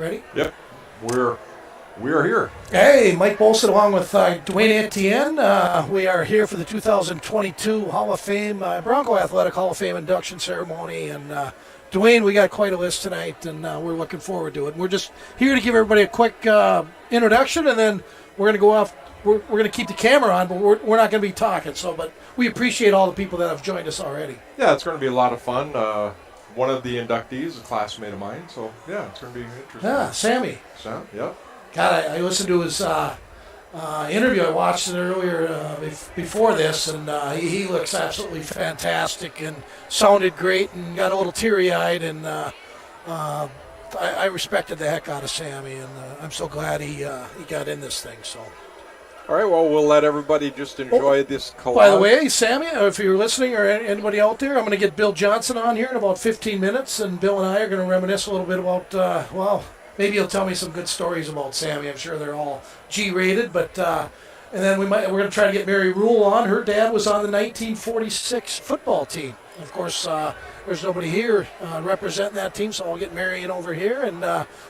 Ready? Yep. We are here. Hey, Mike Bolson along with Dwayne Etienne. We are here for the 2022 Hall of Fame, Bronco Athletic Hall of Fame induction ceremony. And Dwayne, we got quite a list tonight, and we're looking forward to it. And we're just here to give everybody a quick introduction, and then we're going to go off. We're going to keep the camera on, but we're not going to be talking. But we appreciate all the people that have joined us already. Yeah, it's going to be a lot of fun. One of the inductees is a classmate of mine, so yeah, it's going to be interesting. Yeah, Sammy. Sam, yep. God, I listened to his interview. I watched it earlier before this, and he looks absolutely fantastic and sounded great and got a little teary-eyed, and I respected the heck out of Sammy, and I'm so glad he got in this thing. So. All right, well, we'll let everybody just enjoy this collage. By the way, Sammy, if you're listening or anybody out there, I'm going to get Bill Johnson on here in about 15 minutes, and Bill and I are going to reminisce a little bit about, maybe he'll tell me some good stories about Sammy. I'm sure they're all G-rated, but and then we're going to try to get Mary Rule on. Her dad was on the 1946 football team. Of course, there's nobody here representing that team, so I'll get Mary in over here, and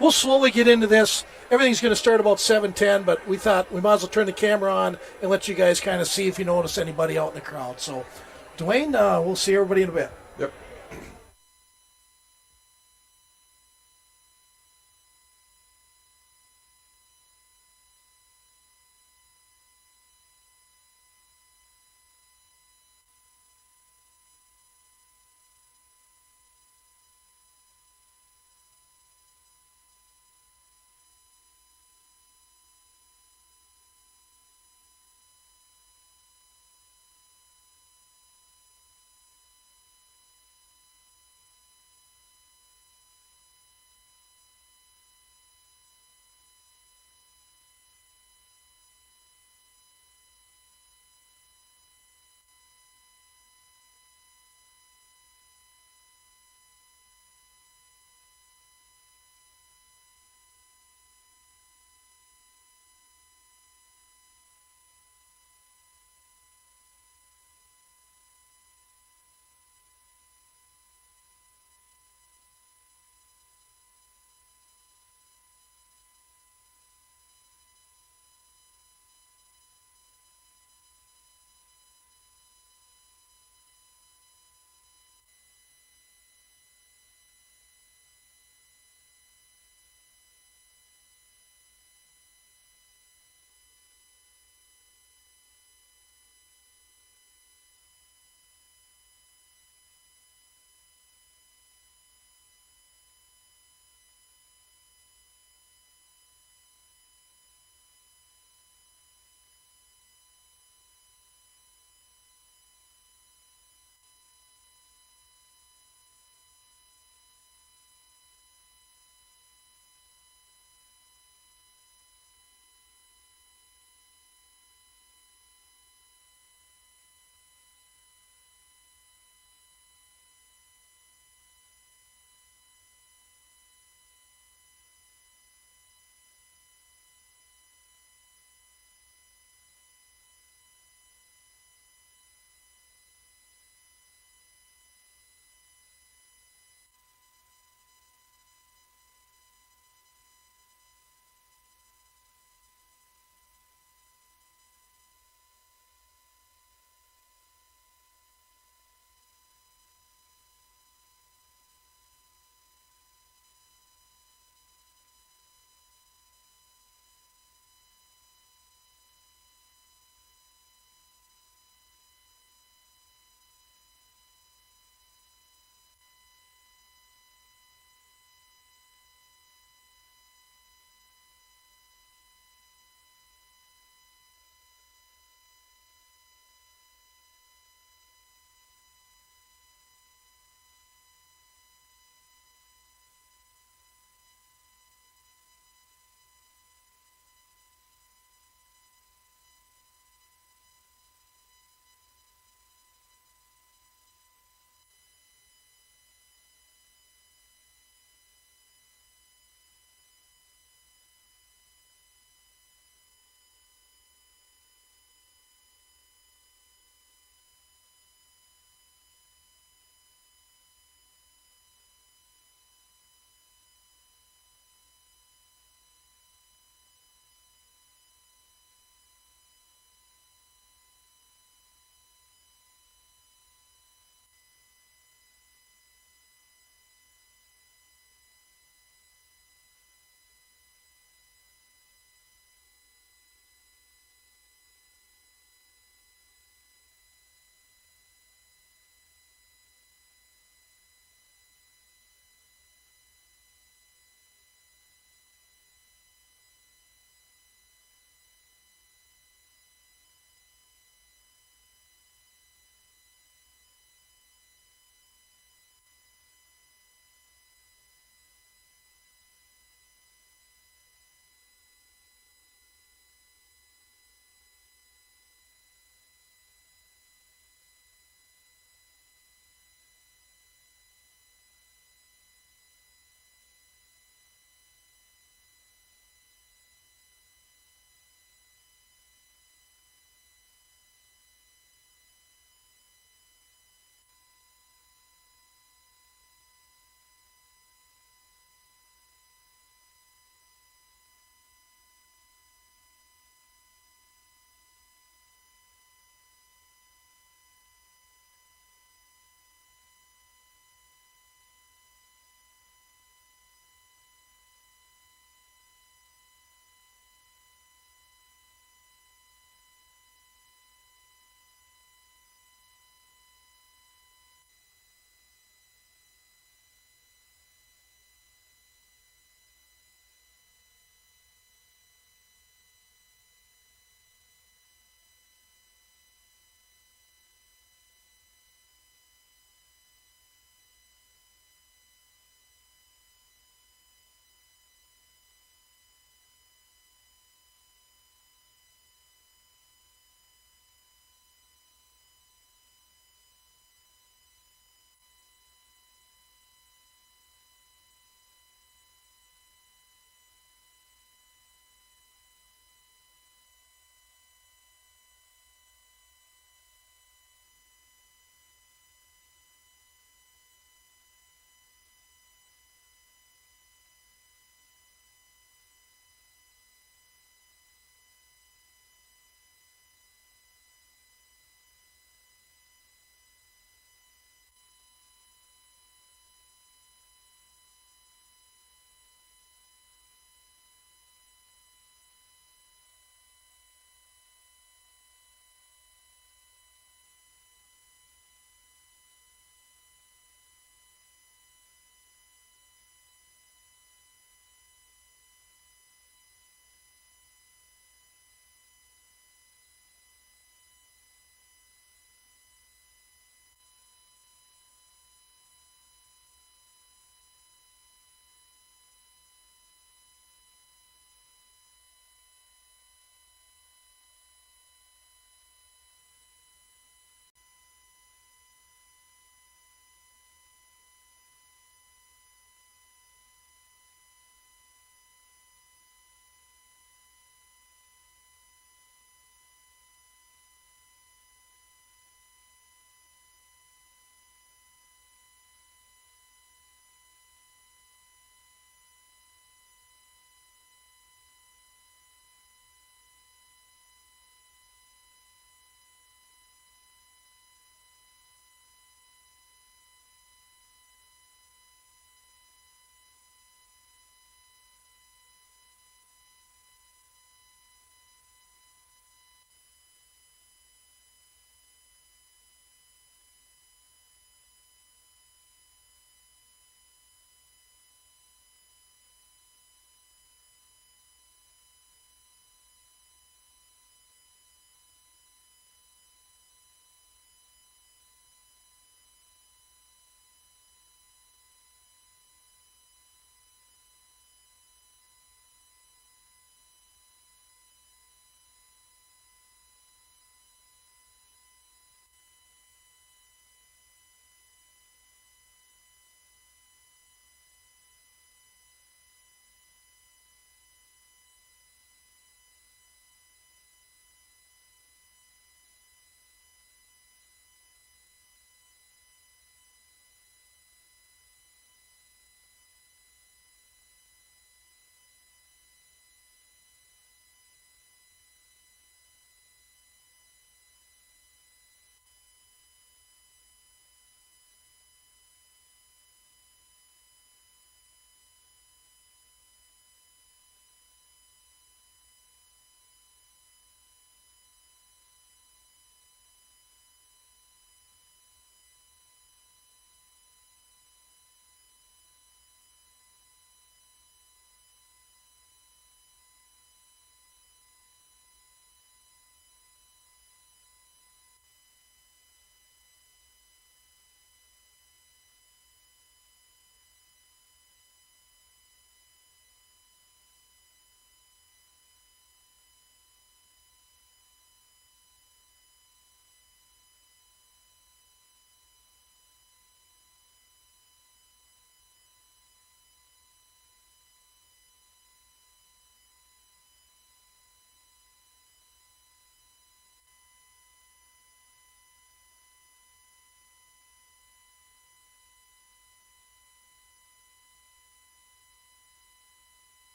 we'll slowly get into this. Everything's going to start about 7:10, but we thought we might as well turn the camera on and let you guys kind of see if you notice anybody out in the crowd. So, Dwayne, we'll see everybody in a bit. Yep.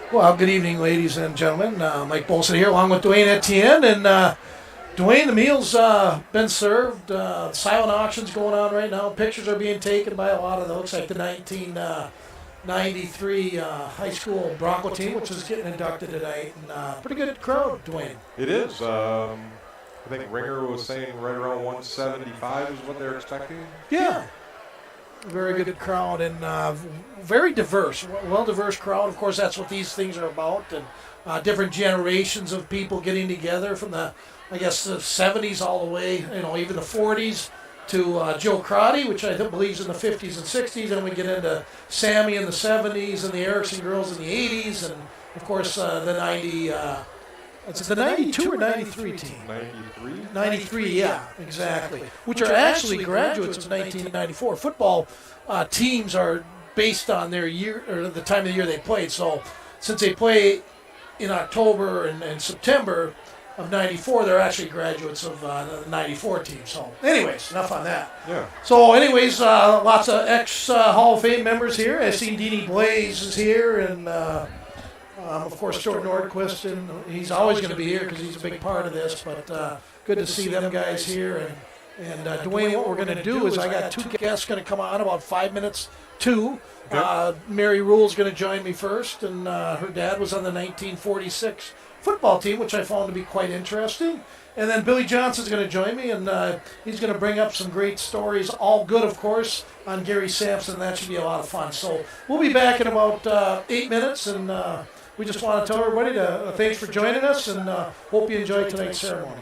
Well, good evening, ladies and gentlemen. Mike Bolson here, along with Dwayne Etienne. And Dwayne, the meal's been served. Silent auction's going on right now. Pictures are being taken by a lot of those, like the 1993 high school Bronco team, which is getting inducted tonight. And pretty good crowd, Dwayne. It is. I think Ringer was saying right around 175 is what they're expecting. Yeah. Very good crowd and very diverse, well-diverse crowd. Of course, that's what these things are about, and different generations of people getting together from the 70s all the way, even the 40s to Joe Crotty, which I believe is in the 50s and 60s, and we get into Sammy in the 70s and the Erickson girls in the 80s, and of course the 90. It's the 92 or 93 team? 93? 93, yeah, exactly. Which are actually graduates of 1994. Football teams are based on their year, or the time of the year they played. So since they play in October and September of 94, they're actually graduates of the 94 team. So anyways, enough on that. Yeah. So anyways, lots of ex-Hall of Fame members here. I see Deanie Blaze is here, and of course, Stuart Norquist, and he's always going to be here because he's a big part of this. But good to see them guys here. And Dwayne, what we're going to do is I got two guests going to come on about 5 minutes to. Mary Rule's going to join me first, and her dad was on the 1946 football team, which I found to be quite interesting. And then Billy Johnson's going to join me, and he's going to bring up some great stories, all good, of course, on Gary Sampson. That should be a lot of fun. So we'll be back in about 8 minutes, and we just want to tell everybody thanks for joining us, and hope you enjoy tonight's ceremony.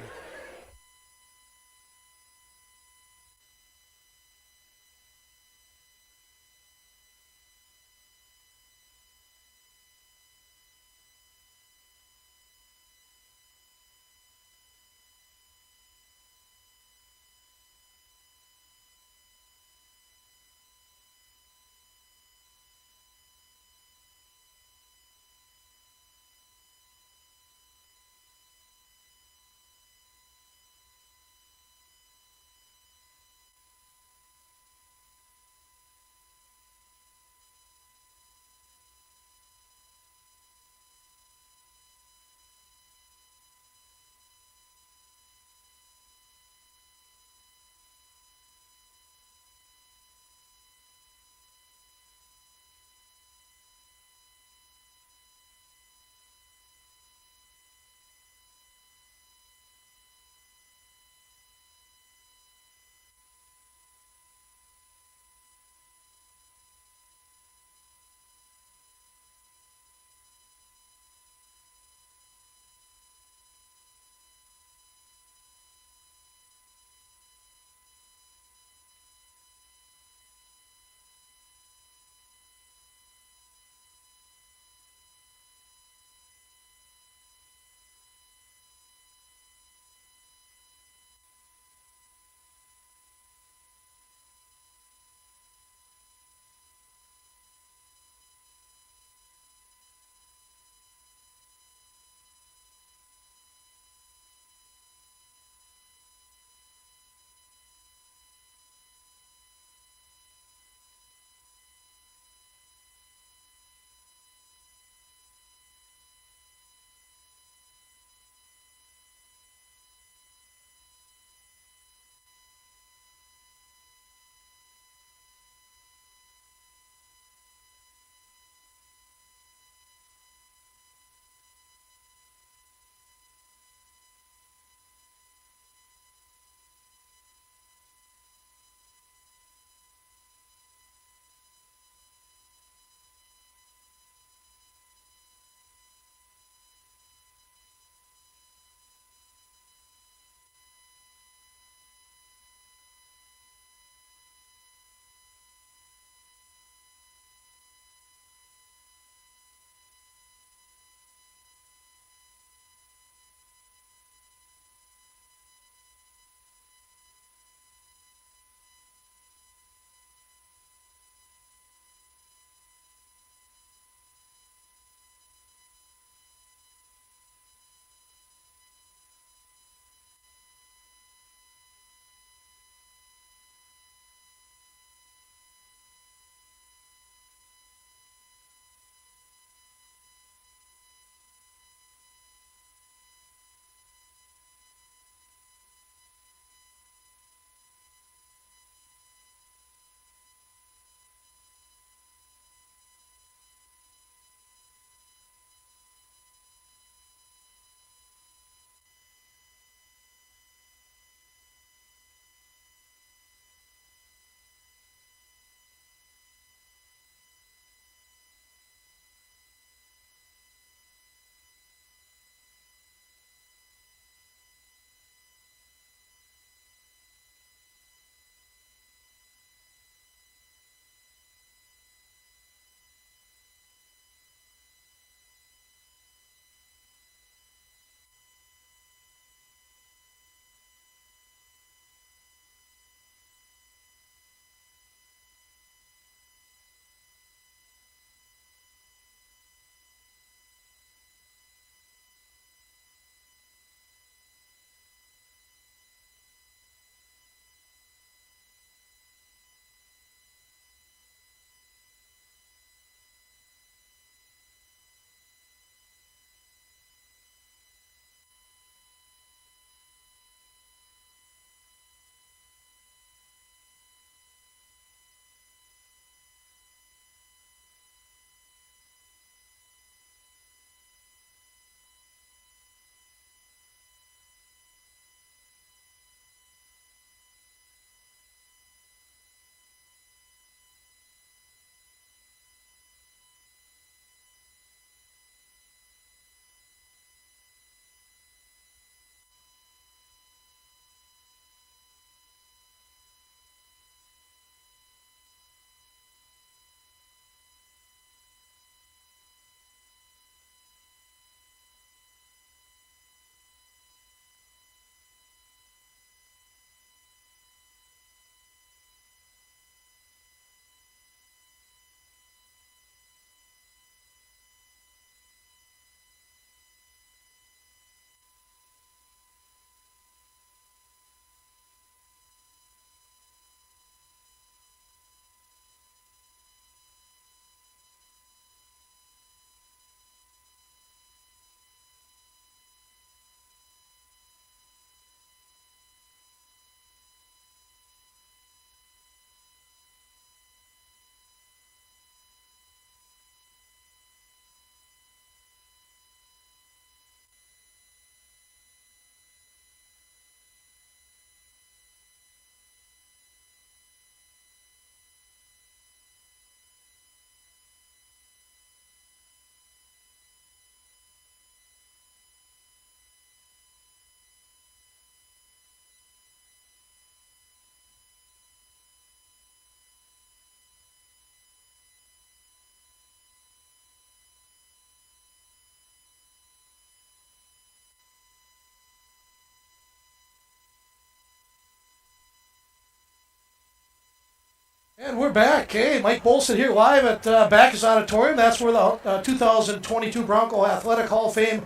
And we're back. Hey, Mike Bolson here live at Backus Auditorium. That's where the 2022 Bronco Athletic Hall of Fame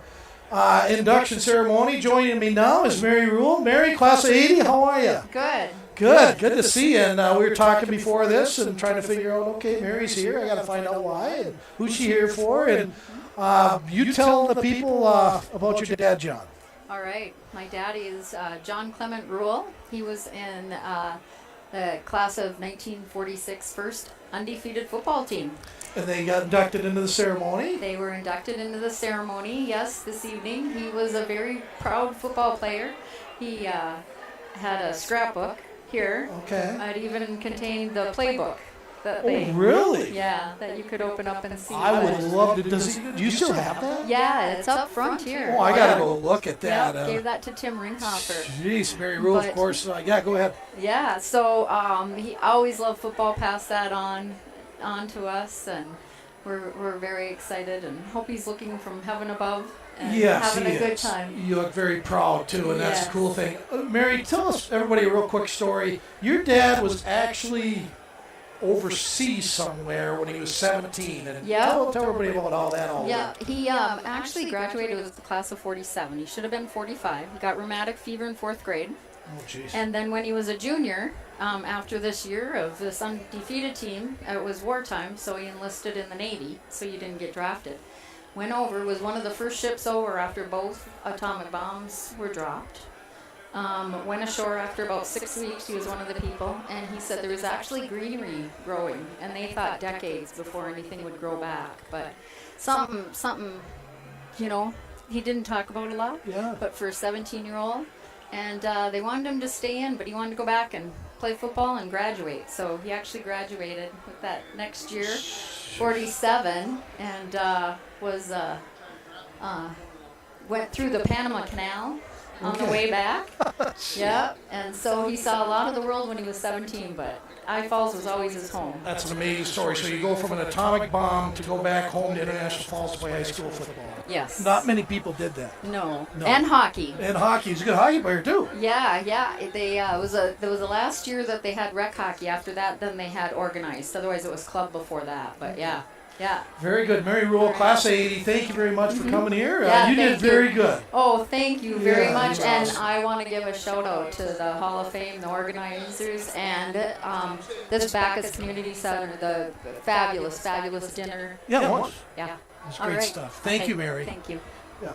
induction ceremony. Joining me now is Mary Rule. Mary, class of 80, how are you? Good. Good to see you. And we were talking before this and trying to figure out, okay, Mary's here. I got to find out why and who's she here for. And you tell the people about your dad, John. All right. My daddy is John Clement Rule. He was in the class of 1946 first undefeated football team. And they got inducted into the ceremony? They were inducted into the ceremony, yes, this evening. He was a very proud football player. He had a scrapbook here. Okay. It even contained the playbook. That really? Yeah, that you could open up and see. I would love to. Do you still have that? Yeah, it's up front here. Oh, I got to go look at that. Yeah, gave that to Tim Ringhofer. Jeez, Mary Rule, of course. Yeah, go ahead. Yeah, so he always loved football, passed that on to us, and we're very excited and hope he's looking from heaven above and having a good time. You look very proud, too, and that's a cool thing. Mary, tell us, everybody, a real quick story. Your dad was actually overseas somewhere when he was 17. And tell everybody about all that. He actually graduated with the class of 47. He should have been 45. He got rheumatic fever in 4th grade. Oh, jeez. And then when he was a junior, after this year of this undefeated team, it was wartime, so he enlisted in the Navy, so he didn't get drafted. Went over, was one of the first ships over after both atomic bombs were dropped. Went ashore after about 6 weeks. He was one of the people, and he said there was actually greenery growing, and they thought decades before anything would grow back. But something, he didn't talk about a lot. Yeah. But for a 17-year-old, and they wanted him to stay in, but he wanted to go back and play football and graduate. So he actually graduated with that next year, 47, and went through the Panama Canal on the way back. Yeah, and so he saw a lot of the world when he was 17, but I Falls was always his home. That's an amazing story. So you go from an atomic bomb to go back home to International Falls to play high school football. Yes. Not many people did that. No. And hockey. And hockey. He's a good hockey player, too. Yeah. There was the last year that they had rec hockey. After that, then they had organized. Otherwise, it was club before that, but yeah. Yeah. Very good. Mary Rule, class of 80, thank you very much for coming here. Yeah, you did very good. Oh, thank you very much. And awesome. I want to give a shout out to the Hall of Fame, the organizers, and this Backus Community Center, the fabulous dinner. Yeah. Yeah. That's great stuff. Thank you, Mary. Thank you. Yeah.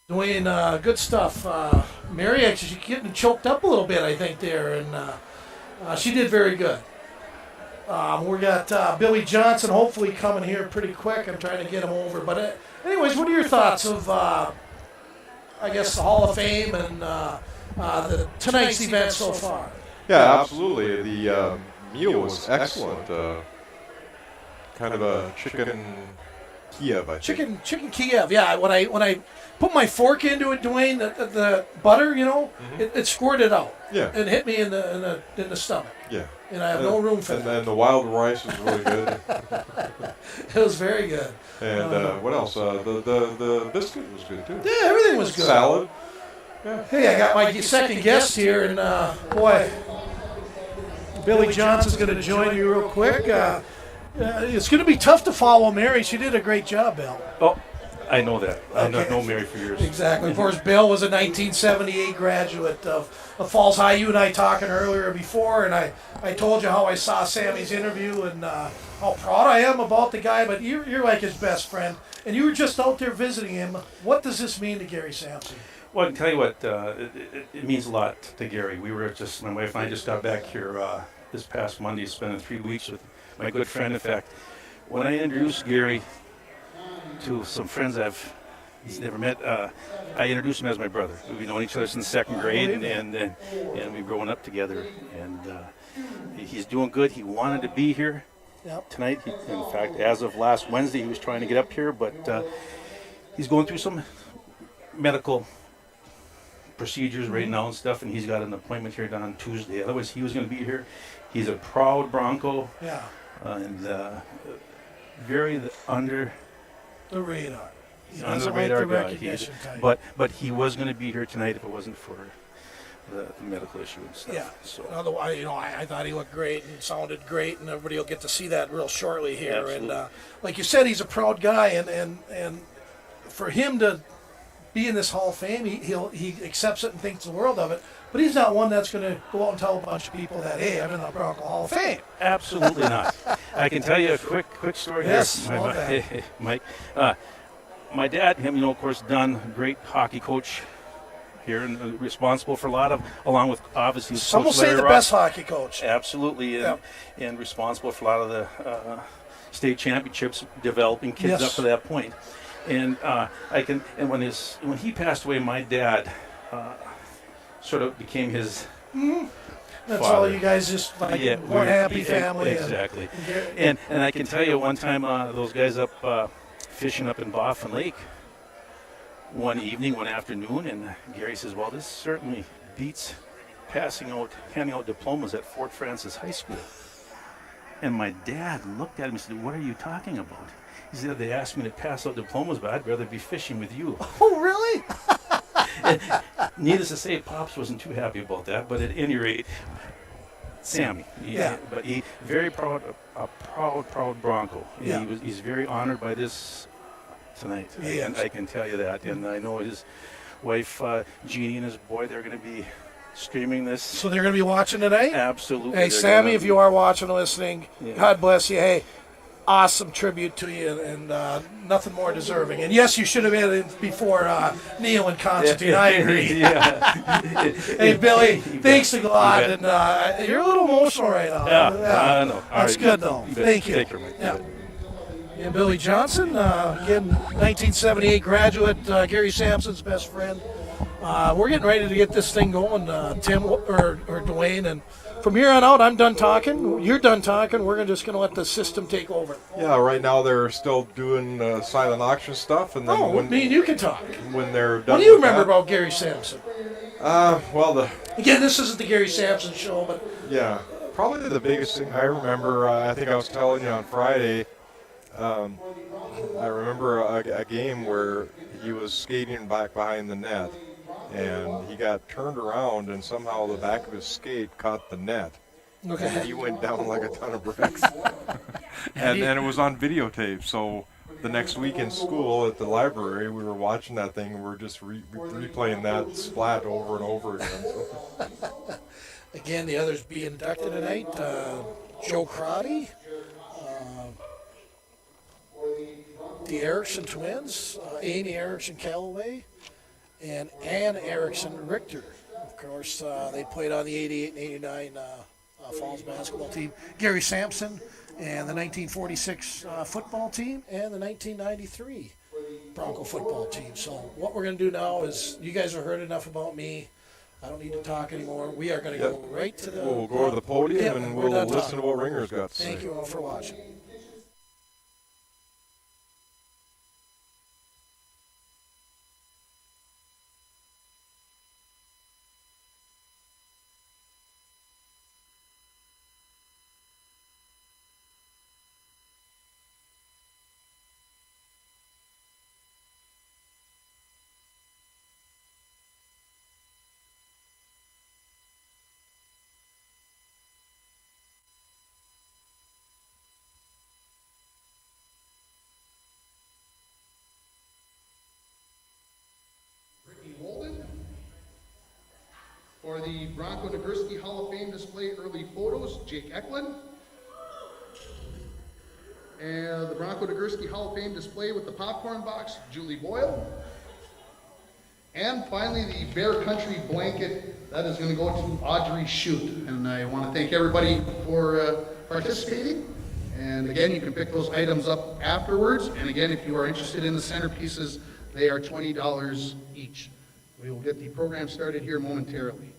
Dwayne, good stuff. Mary, actually, she's getting choked up a little bit, I think, there, and she did very good. We got Billy Johnson hopefully coming here pretty quick. I'm trying to get him over. But anyways, what are your thoughts of, I guess, the Hall of Fame and tonight's event so far? Yeah, absolutely. The meal was excellent. Kind of a chicken Kiev, I think. Chicken Kiev. Yeah, when I put my fork into it, Dwayne, the butter, it squirted out. Yeah. And hit me in the stomach. Yeah. And I have no room for that. And the wild rice was really good. It was very good. And what else? The biscuit was good too. Yeah, everything was good. Salad. Yeah. Hey, I got my second guest here, and boy, Billy Johnson's going to join you real quick. It's going to be tough to follow Mary. She did a great job, Bill. Oh, I know that. I've known Mary for years. Exactly. Of course, Bill was a 1978 graduate of Falls High. You and I talking earlier before, and I told you how I saw Sammy's interview and how proud I am about the guy, but you're like his best friend, and you were just out there visiting him. What does this mean to Gary Sampson? Well, I can tell you what, it means a lot to Gary. My wife and I just got back here this past Monday, spending 3 weeks with my good friend. In fact, when I introduced Gary to some friends he's never met, I introduced him as my brother. We've known each other since 2nd grade, and we've grown up together. And he's doing good. He wanted to be here tonight. In fact, as of last Wednesday, he was trying to get up here, but he's going through some medical procedures right now and stuff, and he's got an appointment here on Tuesday. Otherwise, he was going to be here. He's a proud Bronco. Yeah. And very under the radar. He's on the radar guy. But he was going to be here tonight if it wasn't for the medical issue and stuff. Yeah. So Otherwise, I thought he looked great and sounded great, and everybody will get to see that real shortly here. Absolutely. And like you said, he's a proud guy, and for him to be in this Hall of Fame, he accepts it and thinks the world of it. But he's not one that's going to go out and tell a bunch of people that, hey, I'm in the Bronco Hall of Fame. absolutely not. I can tell you a quick story Yes, here, love that. Mike. My dad, him, of course, Dunn, great hockey coach here, and responsible for a lot of, along with obviously Some will Coach say Larry the Ross. best hockey coach. Absolutely, and responsible for a lot of the state championships, developing kids Yes. up to that point. And when he passed away, my dad sort of became his That's father. all you guys just like one happy family. Exactly. And I can tell you one time those guys up fishing up in Boffin Lake one afternoon, and Gary says, well, this certainly beats handing out diplomas at Fort Francis High School. And my dad looked at him and said, what are you talking about? He said, they asked me to pass out diplomas, but I'd rather be fishing with you. Oh, really? Needless to say, Pops wasn't too happy about that, but at any rate, Sammy. But he very proud, a proud Bronco. Yeah. He's very honored by this tonight. Yes. I can tell you that. And I know his wife, Jeannie, and his boy, they're going to be streaming this. So they're going to be watching tonight? Absolutely. Hey, they're Sammy, gonna if you are watching and listening, Yeah. God bless you. Hey, awesome tribute to you, and nothing more deserving. And yes, you should have been in before Neil and Constantine. I agree. Yeah. Hey, Billy, thanks a lot. You bet. And you're a little emotional right now. Yeah, I know. All That's right. good, though. You bet. Thank you. Take care, Mike. Yeah. And Billy Johnson, again, 1978 graduate, Gary Sampson's best friend. We're getting ready to get this thing going, Tim or Dwayne. And from here on out, I'm done talking. You're done talking. We're just going to let the system take over. Yeah, right now they're still doing silent auction stuff, and then Oh, me and you can talk. when they're done What do you with remember that- about Gary Sampson? Well, Again, this isn't the Gary Sampson show, but yeah, probably the biggest thing I remember, I think I was telling you on Friday, I remember a game where he was skating back behind the net, and he got turned around, and somehow the back of his skate caught the net. okay. And he went down like a ton of bricks. and it was on videotape, so the next week in school at the library, we were watching that thing, and we were just replaying that splat over and over again. So. Again, the others be inducted tonight. Joe Crotty, the Erickson twins, Amy Erickson Calloway, and Ann Erickson Richter. Of course, they played on the 88 and 89 Falls basketball team. Gary Sampson and the 1946 football team and the 1993 Bronco football team. So what we're going to do now is, you guys have heard enough about me. I don't need to talk anymore. We are going to go right to the... We'll go to the podium, Yeah, and we're we'll done listen to talking. what Ringer's got to say. Thank you all for watching. For the Bronco Nagurski Hall of Fame display early photos, Jake Eklund. And the Bronco Nagurski Hall of Fame display with the popcorn box, Julie Boyle. And finally, the Bear Country blanket, that is going to go to Audrey Shute. And I want to thank everybody for participating. And again, you can pick those items up afterwards. And again, if you are interested in the centerpieces, they are $20 each. We will get the program started here momentarily.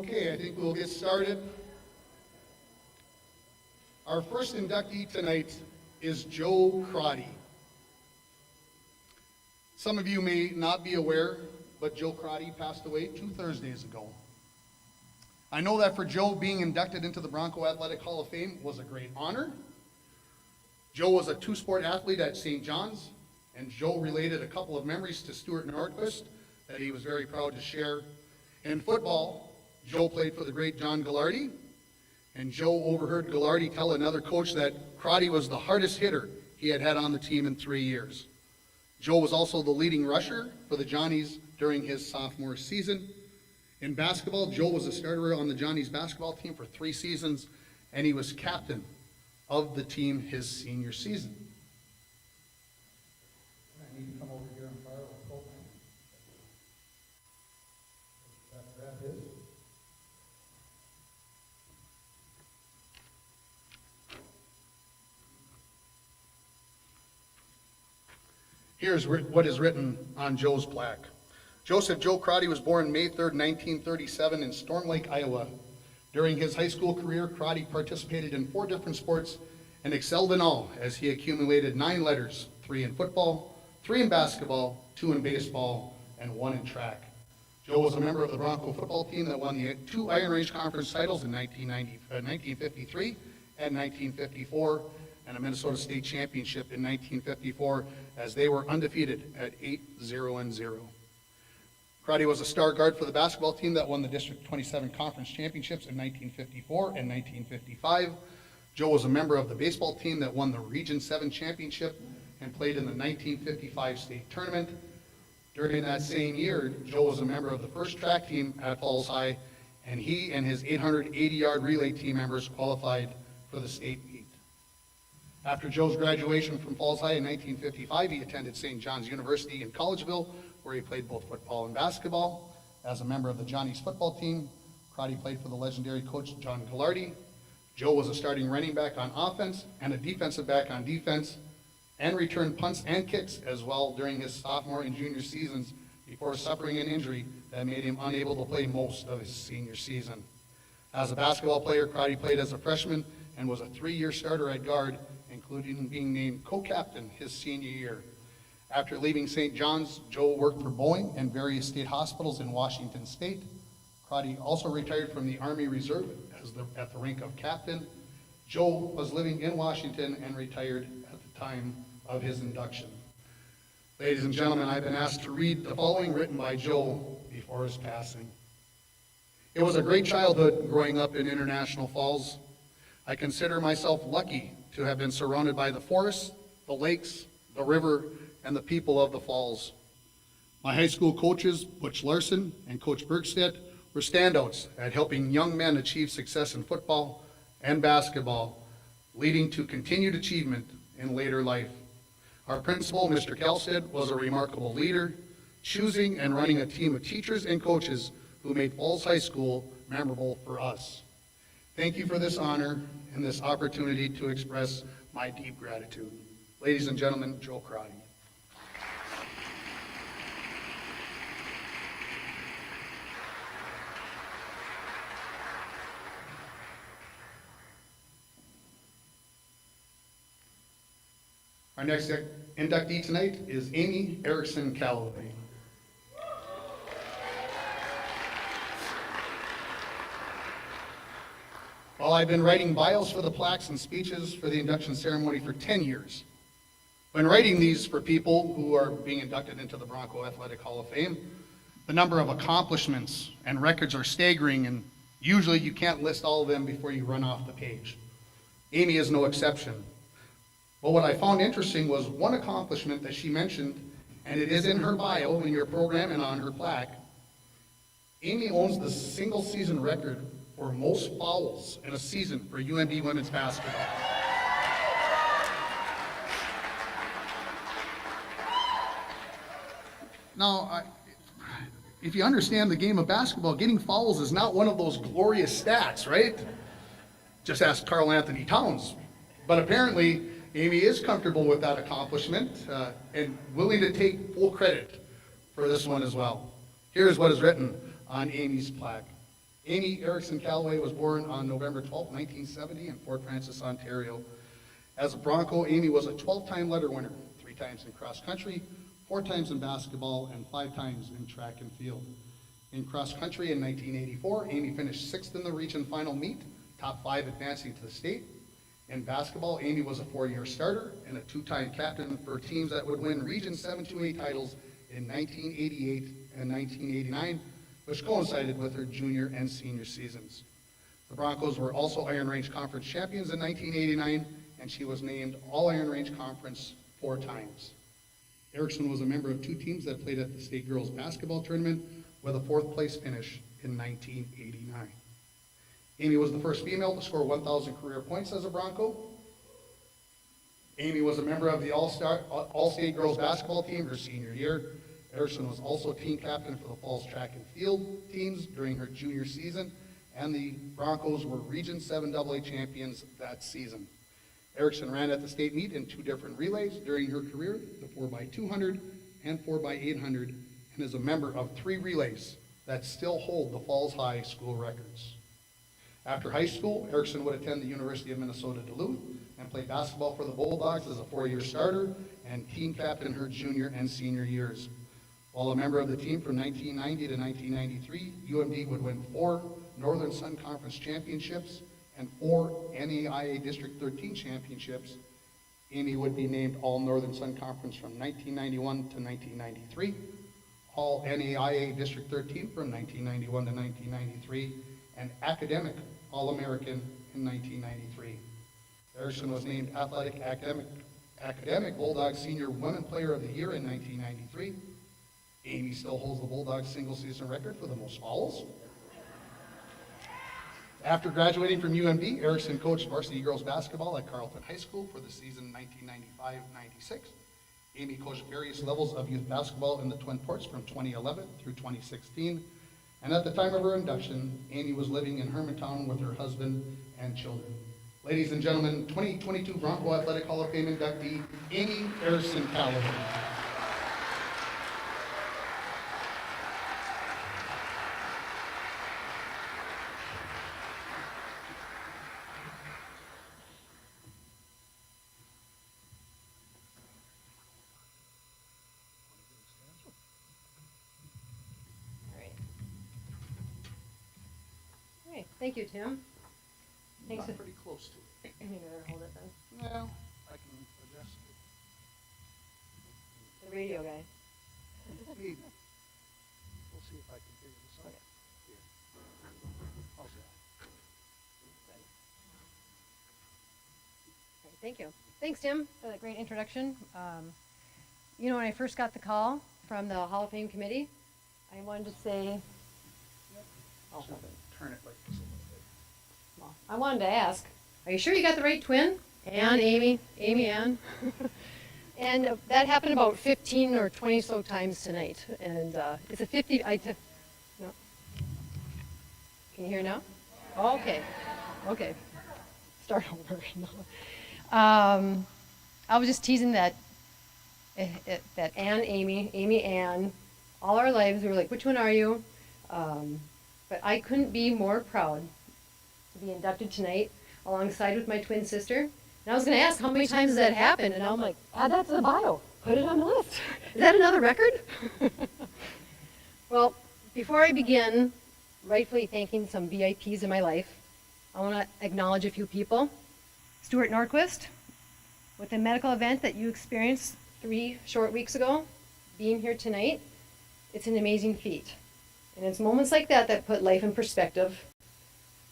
Okay, I think we'll get started. Our first inductee tonight is Joe Crotty. Some of you may not be aware, but Joe Crotty passed away 2 Thursdays ago. I know that for Joe, being inducted into the Bronco Athletic Hall of Fame was a great honor. Joe was a two-sport athlete at St. John's, and Joe related a couple of memories to Stuart Norquist that he was very proud to share. In football, Joe played for the great John Gallardi, and Joe overheard Gallardi tell another coach that Crotty was the hardest hitter he had had on the team in 3 years. Joe was also the leading rusher for the Johnnies during his sophomore season. In basketball, Joe was a starter on the Johnnies basketball team for 3 seasons, and he was captain of the team his senior season. I need to come over here and fire a coat. That is. Here's what is written on Joe's plaque. Joseph Joe Crotty was born May 3rd, 1937 in Storm Lake, Iowa. During his high school career, Crotty participated in 4 different sports and excelled in all as he accumulated 9 letters, 3 in football, 3 in basketball, 2 in baseball, and 1 in track. Joe was a member of the Bronco football team that won the 2 Iron Range Conference titles in 1953 and 1954, and a Minnesota State Championship in 1954 as they were undefeated at 8-0-0. Crotty was a star guard for the basketball team that won the District 27 Conference Championships in 1954 and 1955. Joe was a member of the baseball team that won the Region 7 Championship and played in the 1955 state tournament. During that same year, Joe was a member of the first track team at Falls High, and he and his 880-yard relay team members qualified for the state meet. After Joe's graduation from Falls High in 1955, he attended St. John's University in Collegeville, where he played both football and basketball. As a member of the Johnnies football team, Crotty played for the legendary coach John Gallardi. Joe was a starting running back on offense and a defensive back on defense, and returned punts and kicks as well during his sophomore and junior seasons before suffering an injury that made him unable to play most of his senior season. As a basketball player, Crotty played as a freshman and was a 3-year starter at guard, including being named co-captain his senior year. After leaving St. John's, Joe worked for Boeing and various state hospitals in Washington State. Crotty also retired from the Army Reserve at the rank of captain. Joe was living in Washington and retired at the time of his induction. Ladies and gentlemen, I've been asked to read the following written by Joe before his passing. It was a great childhood growing up in International Falls. I consider myself lucky to have been surrounded by the forests, the lakes, the river, and the people of the falls. My high school coaches, Butch Larson and Coach Bergstedt, were standouts at helping young men achieve success in football and basketball, leading to continued achievement in later life. Our principal, Mr. Kelstead, was a remarkable leader, choosing and running a team of teachers and coaches who made Falls High School memorable for us. Thank you for this honor and this opportunity to express my deep gratitude. Ladies and gentlemen, Joe Crotty. Our next inductee tonight is Amy Erickson Calloway. Well, I've been writing bios for the plaques and speeches for the induction ceremony for 10 years. When writing these for people who are being inducted into the Bronco Athletic Hall of Fame, the number of accomplishments and records are staggering, and usually you can't list all of them before you run off the page. Amy is no exception. But what I found interesting was one accomplishment that she mentioned, and it is in her bio, in your program, and on her plaque. Amy owns the single season record for most fouls in a season for UMD women's basketball. Now, if you understand the game of basketball, getting fouls is not one of those glorious stats, right? Just ask Karl Anthony Towns. But apparently, Amy is comfortable with that accomplishment and willing to take full credit for this one as well. Here is what is written on Amy's plaque. Amy Erickson Calloway was born on November 12, 1970 in Fort Francis, Ontario. As a Bronco, Amy was a 12-time letter winner, 3 times in cross country, 4 times in basketball, and 5 times in track and field. In cross country in 1984, Amy finished 6th in the region final meet, top 5 advancing to the state. In basketball, Amy was a 4-year starter and a 2-time captain for teams that would win Region 7-8 titles in 1988 and 1989, which coincided with her junior and senior seasons. The Broncos were also Iron Range Conference champions in 1989, and she was named All-Iron Range Conference 4 times. Erickson was a member of 2 teams that played at the state girls basketball tournament with a 4th place finish in 1989. Amy was the first female to score 1,000 career points as a Bronco. Amy was a member of the All-State girls basketball team her senior year. Erickson was also team captain for the Falls track and field teams during her junior season, and the Broncos were Region 7 AA champions that season. Erickson ran at the state meet in 2 different relays during her career, the 4x200 and 4x800, and is a member of 3 relays that still hold the Falls High school records. After high school, Erickson would attend the University of Minnesota Duluth and play basketball for the Bulldogs as a 4-year starter and team captain her junior and senior years. While a member of the team from 1990 to 1993, UMD would win 4 Northern Sun Conference championships and 4 NAIA District 13 championships. Amy would be named All Northern Sun Conference from 1991 to 1993, All NAIA District 13 from 1991 to 1993, and Academic All-American in 1993. Erickson was named Athletic Academic Bulldogs Senior Women Player of the Year in 1993. Amy still holds the Bulldogs single-season record for the most fouls. After graduating from UMD, Erickson coached varsity girls basketball at Carleton High School for the season 1995-96. Amy coached various levels of youth basketball in the Twin Ports from 2011 through 2016. And at the time of her induction, Amy was living in Hermantown with her husband and children. Ladies and gentlemen, 2022 Bronco Athletic Hall of Fame inductee, Amy Erickson Calloway. Thank you, Tim. Thanks. Not pretty close to it. You better hold it then. Well, I can adjust The radio guy. it. Maybe. We'll see if I can figure this out. Here. How's that? Okay, thank you. Thanks, Tim, for that great introduction. When I first got the call from the Hall of Fame committee, I wanted to say, I'll turn it like this a little bit. well, I wanted to ask, are you sure you got the right twin? Ann, Amy Ann. And that happened about 15 or 20 so times tonight. And it's a 50, no. Can you hear now? Oh, okay. Start over. I was just teasing that Ann, Amy, Ann, all our lives, we were like, which one are you? But I couldn't be more proud to be inducted tonight alongside with my twin sister. And I was going to ask how many times has that happened, and I'm like, add that to the bio. Put it on the list. Is that another record? Well, before I begin rightfully thanking some VIPs in my life, I want to acknowledge a few people. Stuart Norquist, with the medical event that you experienced 3 short weeks ago, being here tonight, it's an amazing feat. And it's moments like that that put life in perspective.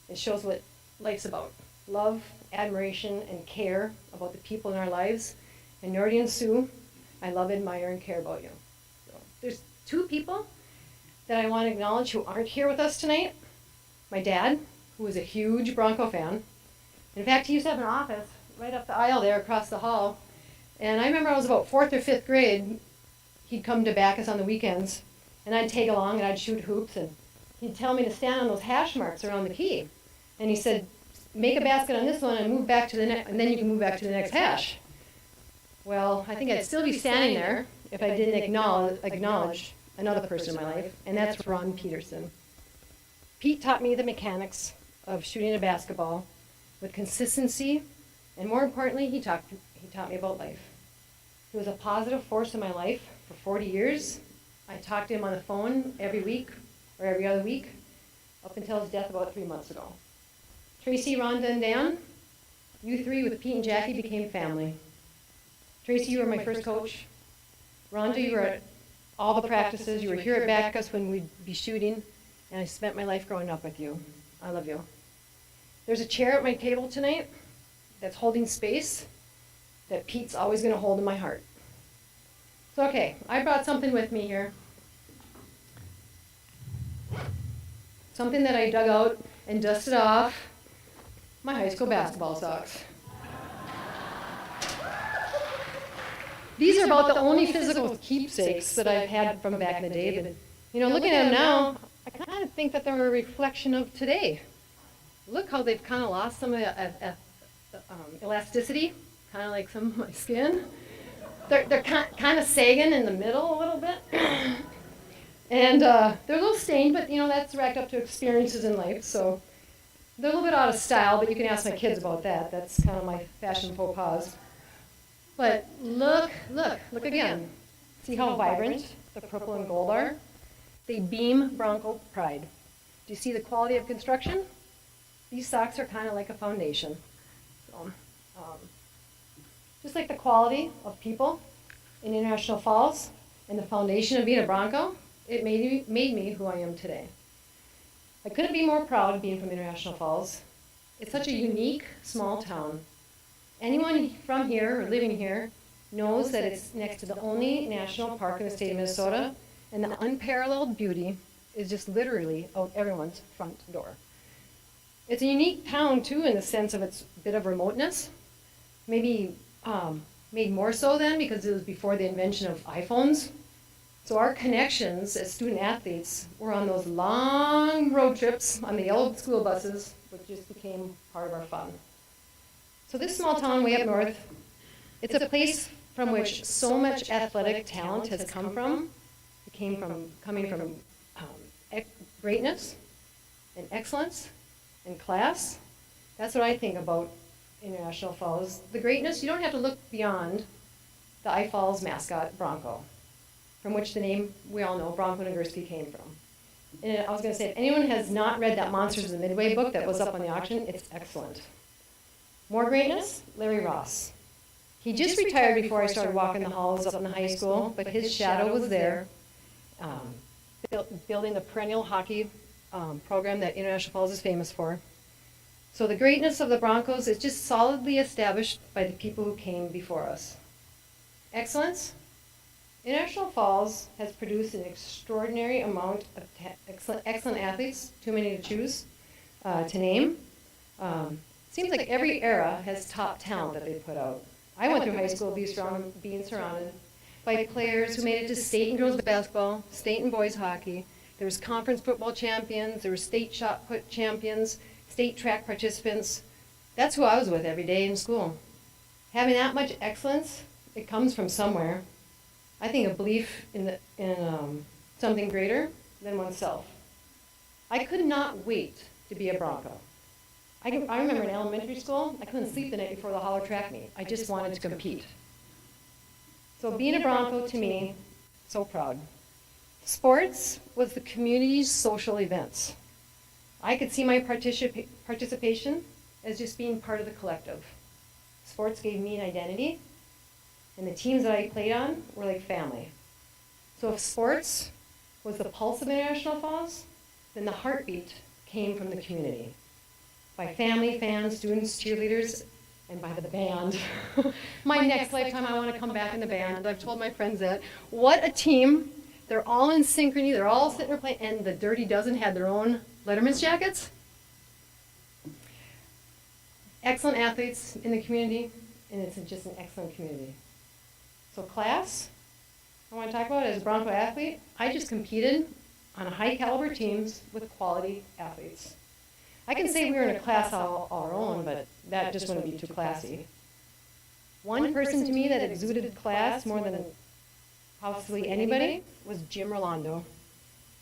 It shows what life's about. Love, admiration, and care about the people in our lives. And Nordy and Sue, I love, admire, and care about you. So, there's 2 people that I want to acknowledge who aren't here with us tonight. My dad, who was a huge Bronco fan. In fact, he used to have an office right up the aisle there across the hall. And I remember I was about 4th or 5th grade. He'd come to Bacchus on the weekends. And I'd tag along and I'd shoot hoops, and he'd tell me to stand on those hash marks around the key. And he said, make a basket on this one and move back to the next, and then you can move back to the next hash. Well, I think I'd still be standing there if I didn't acknowledge another person in my life, and that's Ron Peterson. Pete taught me the mechanics of shooting a basketball with consistency, and more importantly, he taught me about life. He was a positive force in my life for 40 years. I talked to him on the phone every week or every other week up until his death about 3 months ago. Tracy, Rhonda, and Dan, you three with Pete and Jackie became family. Tracy, you were my first coach. Rhonda, you were at all the practices. You were here at Bacchus when we'd be shooting, and I spent my life growing up with you. I love you. There's a chair at my table tonight that's holding space that Pete's always going to hold in my heart. So, okay, I brought something with me here. Something that I dug out and dusted off my high school basketball socks. These are about the only physical keepsakes that I've had from back in the day. But, you know, looking at them now, I kind of think that they're a reflection of today. Look how they've kind of lost some of the elasticity, kind of like some of my skin. They're kind of sagging in the middle a little bit. And they're a little stained, but, you know, that's racked up to experiences in life. So they're a little bit out of style, but you can ask my kids about that. That's kind of my fashion faux pas. But look again. See how vibrant the purple and gold are? They beam Bronco pride. Do you see the quality of construction? These socks are kind of like a foundation. So, just like the quality of people in International Falls and the foundation of being a Bronco, it made me who I am today. I couldn't be more proud of being from International Falls. It's such a unique, small town. Anyone from here or living here knows that it's next to the only national park in the state of Minnesota, and the unparalleled beauty is just literally out everyone's front door. It's a unique town, too, in the sense of its bit of remoteness. Maybe made more so then because it was before the invention of iPhones. So our connections as student athletes were on those long road trips on the yellow school buses, which just became part of our fun. So this small town way up north, it's a place from which so much athletic talent has come from. It came from coming from greatness and excellence and class. That's what I think about International Falls. The greatness, you don't have to look beyond the I Falls mascot, Bronco, from which the name, we all know, Bronco Nagurski came from. And I was going to say, if anyone has not read that Monsters of the Midway book that was up on the auction, it's excellent. More greatness, Larry Ross. He just retired before I started walking the halls up in the high school, but his shadow was there, building the perennial hockey program that International Falls is famous for. So the greatness of the Broncos is just solidly established by the people who came before us. Excellence? International Falls has produced an extraordinary amount of excellent athletes, too many to choose, to name. Seems like every era has top talent that they put out. I went through high school being surrounded by players who made it to state in girls basketball, state and boys hockey. There was conference football champions, there were state shot put champions, state track participants. That's who I was with every day in school. Having that much excellence, it comes from somewhere. I think a belief in something greater than oneself. I could not wait to be a Bronco. I remember in elementary school, I couldn't sleep the night before the holler track meet. I just wanted to compete. So being a Bronco, to me, so proud. Sports was the community's social events. I could see my participation as just being part of the collective. Sports gave me an identity, and the teams that I played on were like family. So if sports was the pulse of International Falls, then the heartbeat came from the community. By family, fans, students, cheerleaders, and by the band. My next lifetime, I want to come back in the band. I've told my friends that. What a team. They're all in synchrony. They're all sitting there playing. And the Dirty Dozen had their own Letterman's jackets. Excellent athletes in the community, and it's just an excellent community. So class, I want to talk about as a Bronco athlete. I just competed on high caliber teams with quality athletes. I can say we were in a class all our own, but that just wouldn't be too classy. One person to me that exuded class more than possibly anybody was Jim Rolando.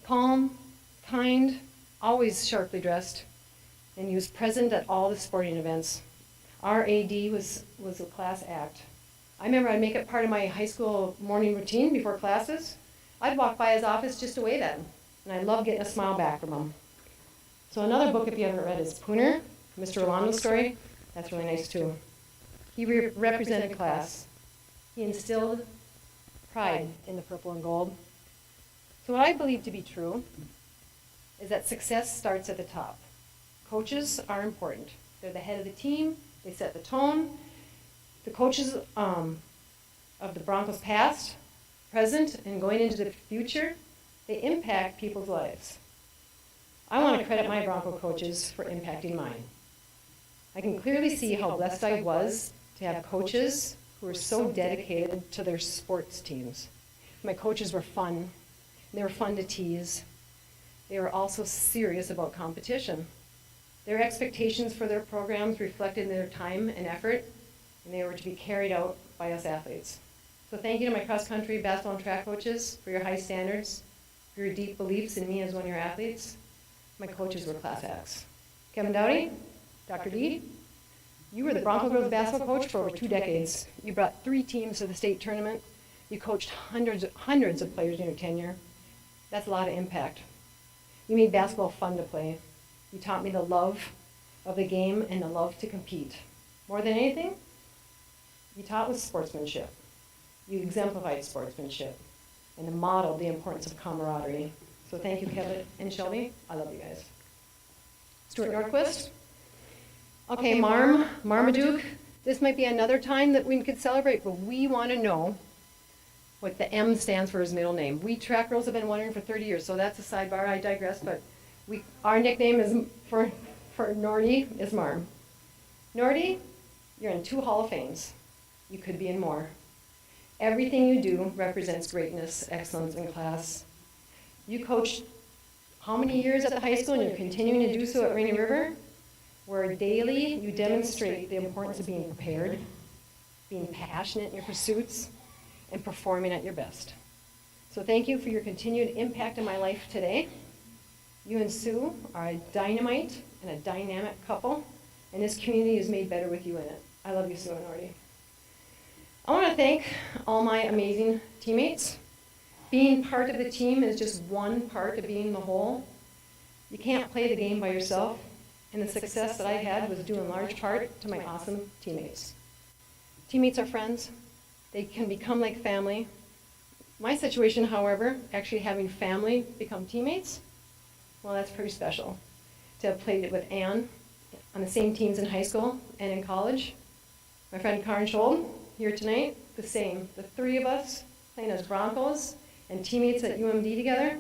Calm, kind, always sharply dressed, and he was present at all the sporting events. Our AD was a class act. I remember I'd make it part of my high school morning routine before classes. I'd walk by his office just to wave at him, and I loved getting a smile back from him. So another book, if you haven't read, is Pooner, Mr. Rolando's story. That's really nice too. He represented class. He instilled pride in the purple and gold. So what I believe to be true is that success starts at the top. Coaches are important. They're the head of the team. They set the tone. The coaches of the Broncos past, present, and going into the future, they impact people's lives. I want to credit my Bronco coaches for impacting mine. I can clearly see how blessed I was to have coaches who were so dedicated to their sports teams. My coaches were fun. They were fun to tease. They were also serious about competition. Their expectations for their programs reflected their time and effort, and they were to be carried out by us athletes. So thank you to my cross-country, basketball, and track coaches for your high standards, for your deep beliefs in me as one of your athletes. My coaches were class acts. Kevin Dowdy, Dr. D, you were the Bronco girls basketball coach for over 2 decades. You brought 3 teams to the state tournament. You coached hundreds of players in your tenure. That's a lot of impact. You made basketball fun to play. You taught me the love of the game and the love to compete. More than anything, you taught with sportsmanship. You exemplified sportsmanship and modeled the importance of camaraderie. So thank you, Kevin and Shelby. I love you guys. Stuart Norquist. Okay, Marmaduke. This might be another time that we could celebrate, but we want to know what the M stands for his middle name. We track girls have been wondering for 30 years, so that's a sidebar. I digress, but our nickname is for Nordy is Marm. Nordy, you're in 2 Hall of Fames. You could be in more. Everything you do represents greatness, excellence, and class. You coached how many years at the high school, and you're continuing to do so at Rainy River, where daily you demonstrate the importance of being prepared, being passionate in your pursuits, and performing at your best. So thank you for your continued impact in my life today. You and Sue are a dynamite and a dynamic couple, and this community is made better with you in it. I love you, Sue and Artie. I want to thank all my amazing teammates. Being part of the team is just one part of being the whole. You can't play the game by yourself, and the success that I had was due in large part to my awesome teammates. Teammates are friends. They can become like family. My situation, however, actually having family become teammates, well, that's pretty special. To have played it with Ann on the same teams in high school and in college. My friend Karen Scholl here tonight, the same. The 3 of us playing as Broncos and teammates at UMD together,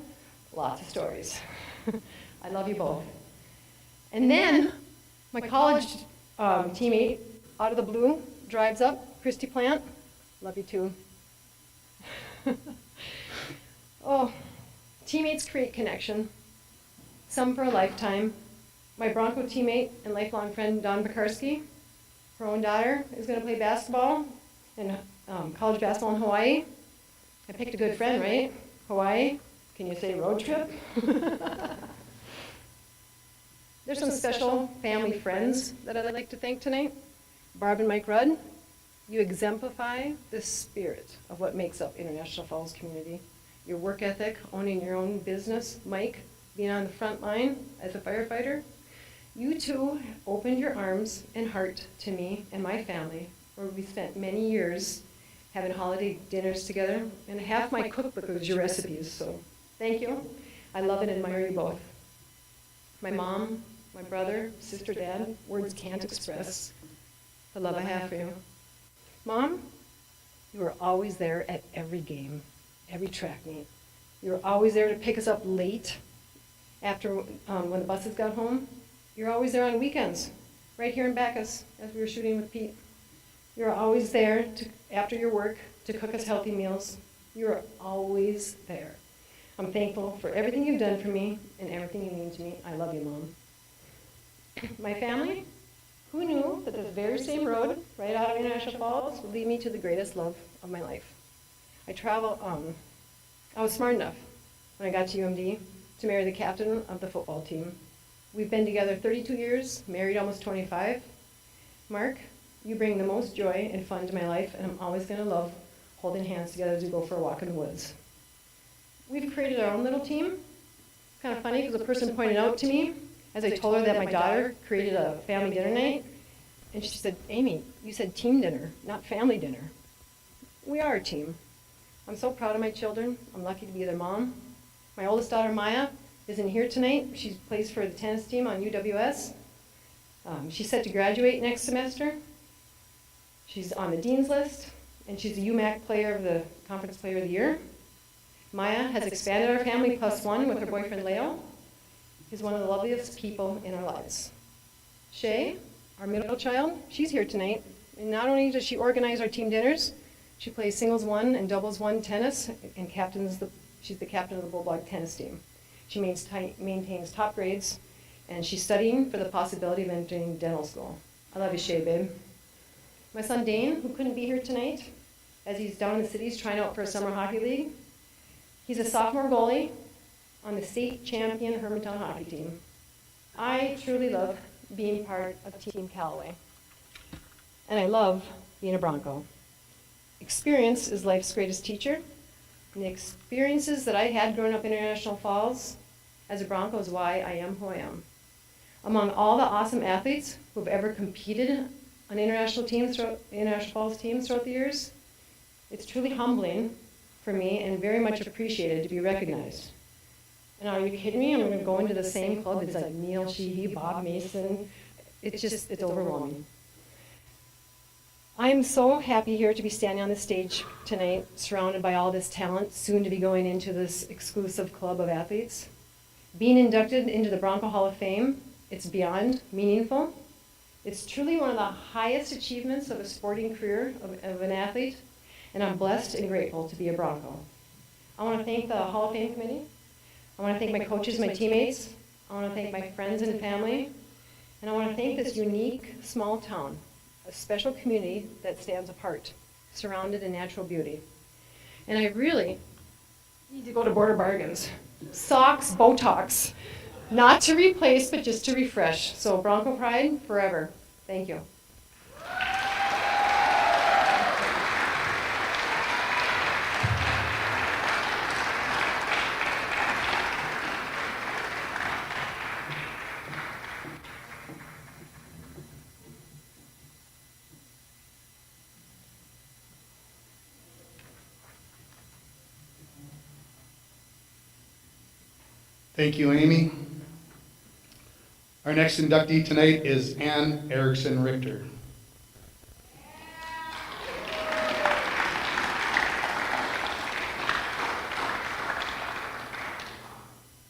lots of stories. I love you both. And then my college teammate, out of the blue, drives up, Christy Plant. Love you too. Oh, teammates create connection, some for a lifetime. My Bronco teammate and lifelong friend, Don Pekarski, her own daughter, is going to play basketball in college basketball in Hawaii. I picked a good friend, right? Hawaii. Can you say road trip? There's some special family friends that I'd like to thank tonight. Barb and Mike Rudd, you exemplify the spirit of what makes up International Falls community. Your work ethic, owning your own business, Mike, being on the front line as a firefighter. You two opened your arms and heart to me and my family, where we spent many years having holiday dinners together, and half my cookbook was your recipes, so thank you. I love and admire you both. My mom, my brother, sister, dad, words can't express the love I have for you. Mom, you were always there at every game, every track meet. You were always there to pick us up late after when the buses got home. You're always there on weekends, right here in Bacchus, as we were shooting with Pete. You're always there after your work to cook us healthy meals. You're always there. I'm thankful for everything you've done for me and everything you mean to me. I love you, Mom. My family, who knew that this very same road right out of International Falls would lead me to the greatest love of my life? I was smart enough when I got to UMD to marry the captain of the football team. We've been together 32 years, married almost 25. Mark, you bring the most joy and fun to my life, and I'm always going to love holding hands together as we go for a walk in the woods. We've created our own little team. It's kind of funny because a person pointed out to me as I told her that my daughter created a family dinner night, and she said, Amy, you said team dinner, not family dinner. We are a team. I'm so proud of my children. I'm lucky to be their mom. My oldest daughter, Maya, isn't here tonight. She plays for the tennis team on UWS. She's set to graduate next semester. She's on the dean's list, and she's the UMAC player of the Conference Player of the Year. Maya has expanded our family +1 with her boyfriend, Leo. He's one of the loveliest people in our lives. Shay, our middle child, she's here tonight. And not only does she organize our team dinners, she plays singles 1 and doubles 1 tennis, and she's the captain of the Bulldog tennis team. She maintains top grades, and she's studying for the possibility of entering dental school. I love you, Shay, babe. My son Dane, who couldn't be here tonight, as he's down in the cities trying out for a summer hockey league. He's a sophomore goalie on the state champion Hermantown hockey team. I truly love being part of Team Calloway, and I love being a Bronco. Experience is life's greatest teacher, and the experiences that I had growing up in International Falls as a Bronco is why I am who I am. Among all the awesome athletes who have ever competed on International Falls teams throughout the years, it's truly humbling for me and very much appreciated to be recognized. And are you kidding me? I'm going to go into the same club as like Neil Sheehy, Bob Mason. It's overwhelming. I am so happy here to be standing on the stage tonight, surrounded by all this talent, soon to be going into this exclusive club of athletes. Being inducted into the Bronco Hall of Fame, it's beyond meaningful. It's truly one of the highest achievements of a sporting career of an athlete, and I'm blessed and grateful to be a Bronco. I want to thank the Hall of Fame committee. I want to thank my coaches, my teammates. I want to thank my friends and family. And I want to thank this unique small town, a special community that stands apart, surrounded in natural beauty. And I really need to go to Border Bargains. Socks, Botox, not to replace, but just to refresh. So Bronco Pride forever. Thank you. Thank you, Amy. Our next inductee tonight is Ann Erickson Richter.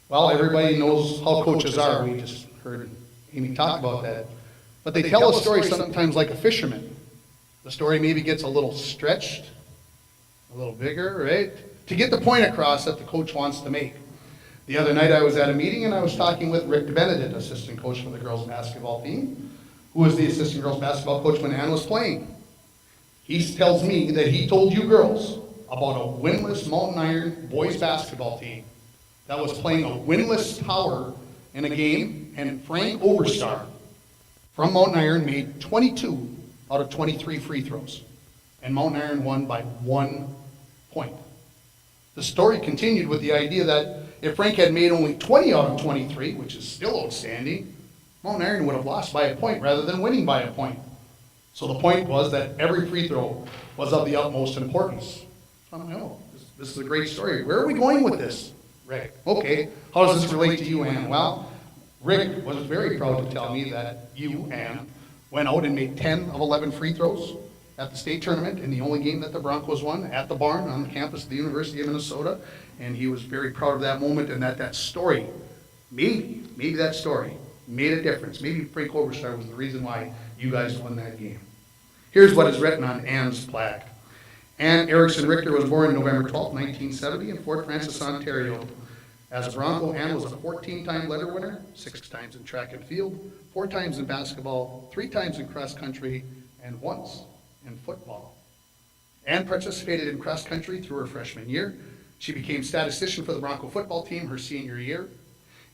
Well, everybody knows how coaches are. We just heard Amy talk about that. But they tell a story sometimes like a fisherman. The story maybe gets a little stretched, a little bigger, right? To get the point across that the coach wants to make. The other night I was at a meeting and I was talking with Rick DeBenedict, assistant coach for the girls basketball team, who was the assistant girls basketball coach when Ann was playing. He tells me that he told you girls about a winless Mountain Iron boys basketball team that was playing a winless tower in a game, and Frank Overstar from Mountain Iron made 22 out of 23 free throws, and Mountain Iron won by 1 point. The story continued with the idea that if Frank had made only 20 out of 23, which is still outstanding, Mountain Iron would have lost by a point rather than winning by a point. So the point was that every free throw was of the utmost importance. This is a great story. Where are we going with this, Rick? Okay, how does this relate to you, Ann? Well, Rick was very proud to tell me that you, Ann, went out and made 10 of 11 free throws at the state tournament in the only game that the Broncos won at the barn on the campus of the University of Minnesota. And he was very proud of that moment, and that story, maybe that story made a difference. Maybe Frank Overstar was the reason why you guys won that game. Here's what is written on Ann's plaque. Ann Erickson Richter was born November 12, 1970 in Fort Francis, Ontario. As a Bronco, Ann was a 14-time letter winner, 6 times in track and field, 4 times in basketball, 3 times in cross country, and once in football. Ann participated in cross country through her freshman year. She became statistician for the Bronco football team her senior year.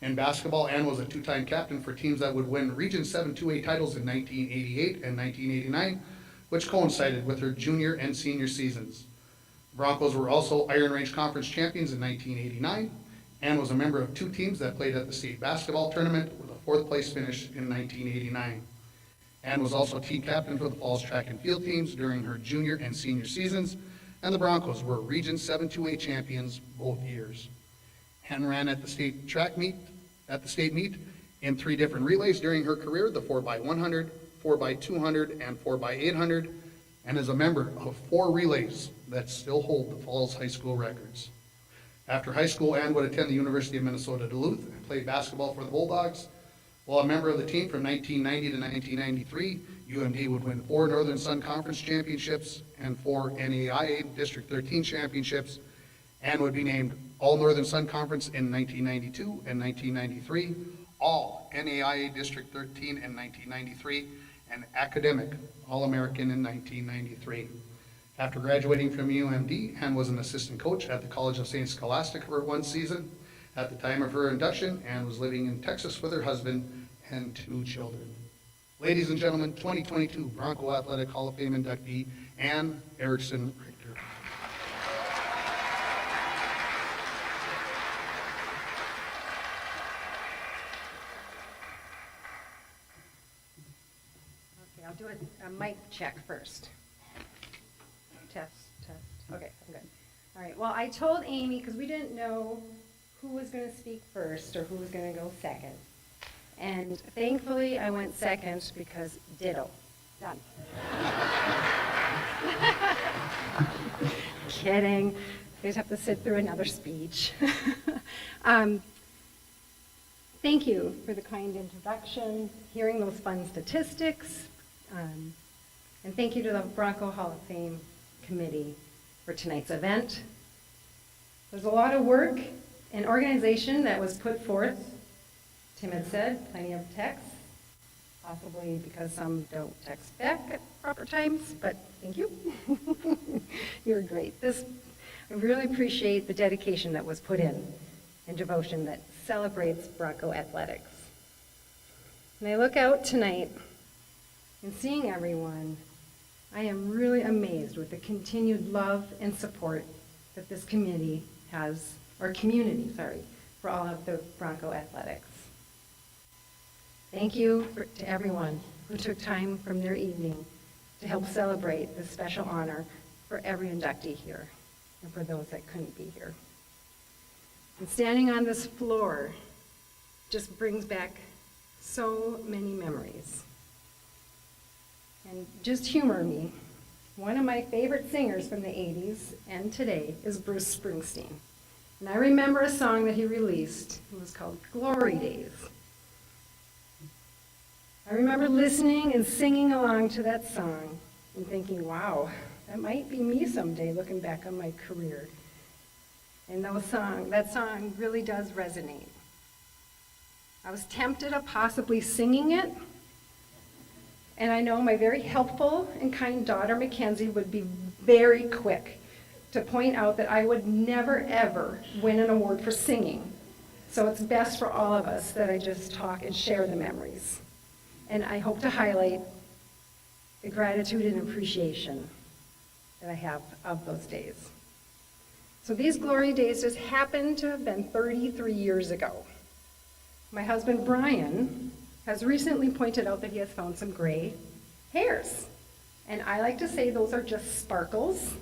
In basketball, Ann was a two-time captain for teams that would win Region 7 2A titles in 1988 and 1989, which coincided with her junior and senior seasons. Broncos were also Iron Range Conference champions in 1989. Ann was a member of two teams that played at the state basketball tournament with a fourth place finish in 1989. Ann was also team captain for the Falls track and field teams during her junior and senior seasons, and the Broncos were Region 7 2A champions both years. Ann ran at the state meet in 3 different relays during her career, the 4x100, 4x200, and 4x800, and is a member of 4 relays that still hold the Falls High School records. After high school, Ann would attend the University of Minnesota Duluth and play basketball for the Bulldogs. While a member of the team from 1990 to 1993, UMD would win 4 Northern Sun Conference championships and 4 NAIA District 13 championships. Ann would be named All Northern Sun Conference in 1992 and 1993, All NAIA District 13 in 1993, and Academic All-American in 1993. After graduating from UMD, Ann was an assistant coach at the College of St. Scholastic for 1 season. At the time of her induction, Ann was living in Texas with her husband and 2 children. Ladies and gentlemen, 2022 Bronco Athletic Hall of Fame inductee, Ann Erickson. Okay, I'll do a mic check first. Test. Okay, I'm good. All right, well, I told Amy, because we didn't know who was going to speak first or who was going to go second. And thankfully, I went second because ditto. Done. Kidding. You just have to sit through another speech. Thank you for the kind introduction, hearing those fun statistics, and thank you to the Bronco Hall of Fame Committee for tonight's event. There's a lot of work and organization that was put forth. Tim had said, plenty of texts, possibly because some don't text back at proper times, but thank you. You're great. I really appreciate the dedication that was put in and devotion that celebrates Bronco athletics. When I look out tonight and seeing everyone, I am really amazed with the continued love and support that this community has, or community, sorry, for all of the Bronco athletics. Thank you to everyone who took time from their evening to help celebrate this special honor for every inductee here and for those that couldn't be here. And standing on this floor just brings back so many memories. And just humor me, one of my favorite singers from the 80s and today is Bruce Springsteen. And I remember a song that he released. It was called Glory Days. I remember listening and singing along to that song and thinking, wow, that might be me someday looking back on my career. And that song really does resonate. I was tempted of possibly singing it, and I know my very helpful and kind daughter, Mackenzie, would be very quick to point out that I would never, ever win an award for singing. So it's best for all of us that I just talk and share the memories. And I hope to highlight the gratitude and appreciation that I have of those days. So these glory days just happened to have been 33 years ago. My husband, Brian, has recently pointed out that he has found some gray hairs. And I like to say those are just sparkles,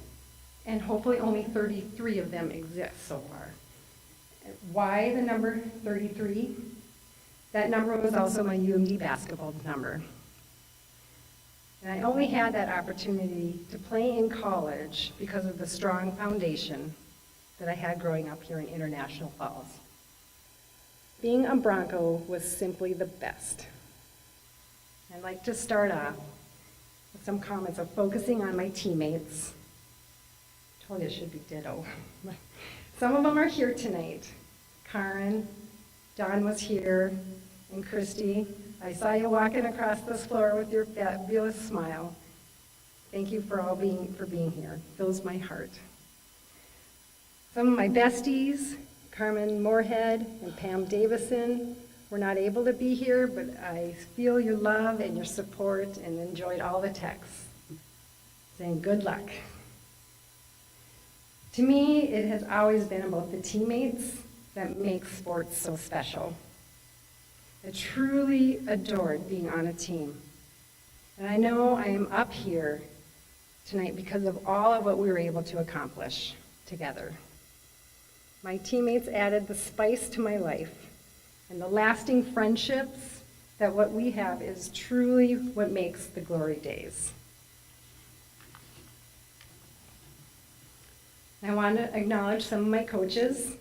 and hopefully only 33 of them exist so far. Why the number 33? That number was also my UMD basketball number. And I only had that opportunity to play in college because of the strong foundation that I had growing up here in International Falls. Being a Bronco was simply the best. I'd like to start off with some comments of focusing on my teammates. I told you it should be ditto. Some of them are here tonight. Karen, Don was here, and Christy. I saw you walking across this floor with your fabulous smile. Thank you for being here. Fills my heart. Some of my besties, Carmen Moorhead and Pam Davison, were not able to be here, but I feel your love and your support and enjoyed all the texts. Saying good luck. To me, it has always been about the teammates that make sports so special. I truly adored being on a team. And I know I am up here tonight because of all of what we were able to accomplish together. My teammates added the spice to my life and the lasting friendships that what we have is truly what makes the glory days. I want to acknowledge some of my coaches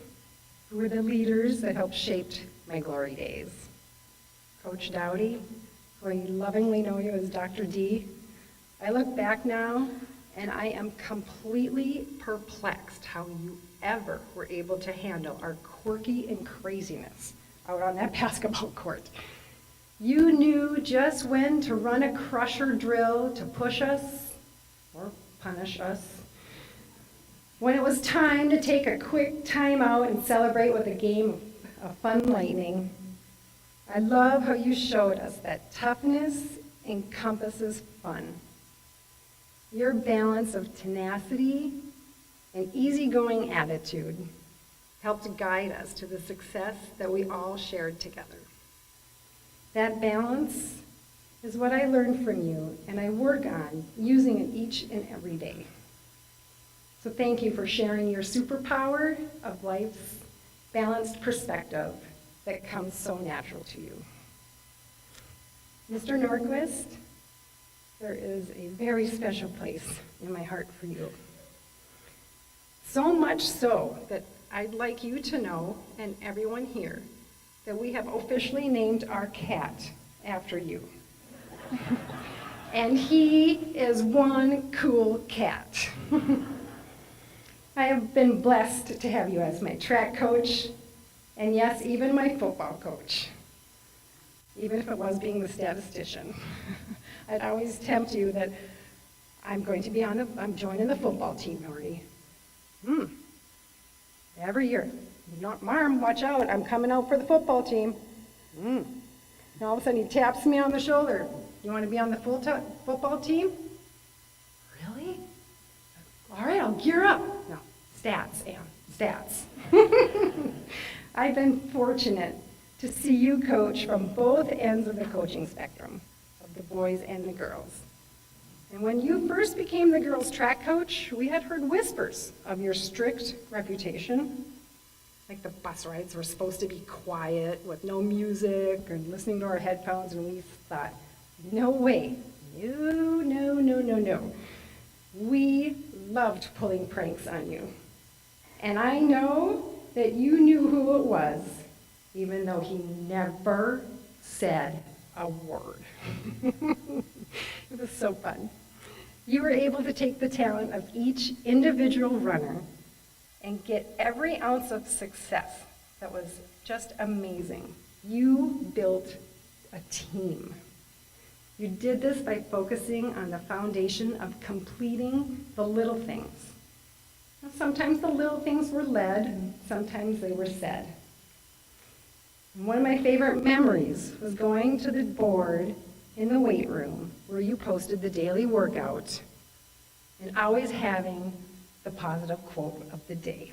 who were the leaders that helped shape my glory days. Coach Dowdy, who I lovingly know you as Dr. D. I look back now and I am completely perplexed how you ever were able to handle our quirky and craziness out on that basketball court. You knew just when to run a crusher drill to push us or punish us. When it was time to take a quick timeout and celebrate with a game of fun lightning. I love how you showed us that toughness encompasses fun. Your balance of tenacity and easygoing attitude helped guide us to the success that we all shared together. That balance is what I learned from you, and I work on using it each and every day. So thank you for sharing your superpower of life's balanced perspective that comes so natural to you. Mr. Norquist, there is a very special place in my heart for you. So much so that I'd like you to know, and everyone here, that we have officially named our cat after you. And he is one cool cat. I have been blessed to have you as my track coach, and yes, even my football coach, even if it was being the statistician. I'd always tempt you that I'm joining the football team, Norty. Every year. Marm, watch out, I'm coming out for the football team. And all of a sudden he taps me on the shoulder. You want to be on the football team? Really? All right, I'll gear up. No, stats, Ann, stats. I've been fortunate to see you coach from both ends of the coaching spectrum, of the boys and the girls. And when you first became the girls' track coach, we had heard whispers of your strict reputation. Like the bus rides were supposed to be quiet with no music and listening to our headphones, and we thought, no way, no. We loved pulling pranks on you. And I know that you knew who it was, even though he never said a word. It was so fun. You were able to take the talent of each individual runner and get every ounce of success that was just amazing. You built a team. You did this by focusing on the foundation of completing the little things. Now, sometimes the little things were led, and sometimes they were said. And one of my favorite memories was going to the board in the weight room where you posted the daily workout and always having the positive quote of the day.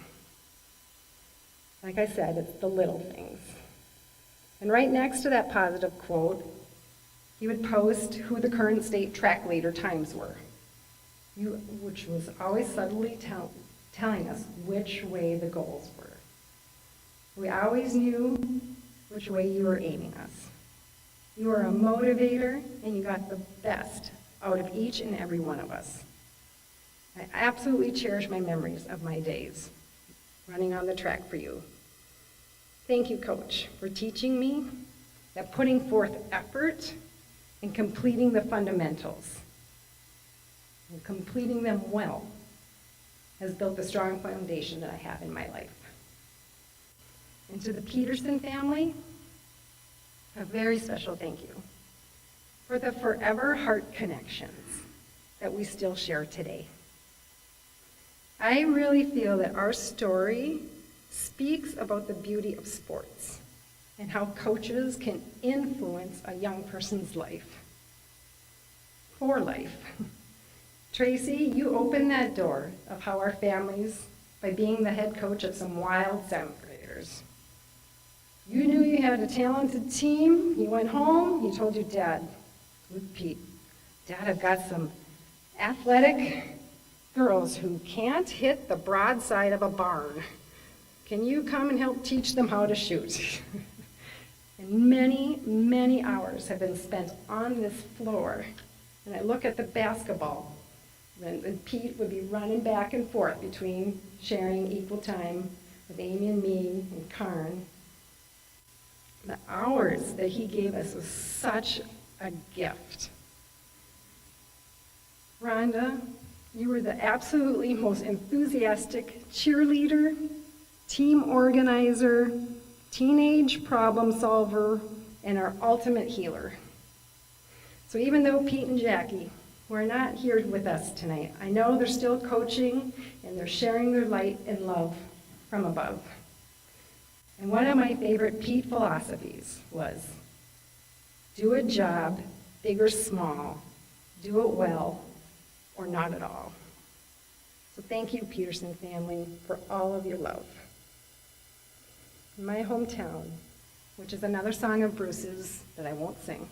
Like I said, it's the little things. And right next to that positive quote, you would post who the current state track leader times were, which was always subtly telling us which way the goals were. We always knew which way you were aiming us. You were a motivator, and you got the best out of each and every one of us. I absolutely cherish my memories of my days running on the track for you. Thank you, Coach, for teaching me that putting forth effort and completing the fundamentals and completing them well has built the strong foundation that I have in my life. And to the Peterson family, a very special thank you for the forever heart connections that we still share today. I really feel that our story speaks about the beauty of sports and how coaches can influence a young person's life. For life. Tracy, you opened that door of how our families, by being the head coach of some wild seventh graders. You knew you had a talented team. You went home, you told your dad, with Pete, Dad, I've got some athletic girls who can't hit the broadside of a barn. Can you come and help teach them how to shoot? And many, many hours have been spent on this floor. And I look at the basketball, and Pete would be running back and forth between sharing equal time with Amy and me and Karn. The hours that he gave us was such a gift. Rhonda, you were the absolutely most enthusiastic cheerleader, team organizer, teenage problem solver, and our ultimate healer. So even though Pete and Jackie were not here with us tonight, I know they're still coaching and they're sharing their light and love from above. And one of my favorite Pete philosophies was, do a job, big or small, do it well, or not at all. So thank you, Peterson family, for all of your love. My hometown, which is another song of Bruce's that I won't sing.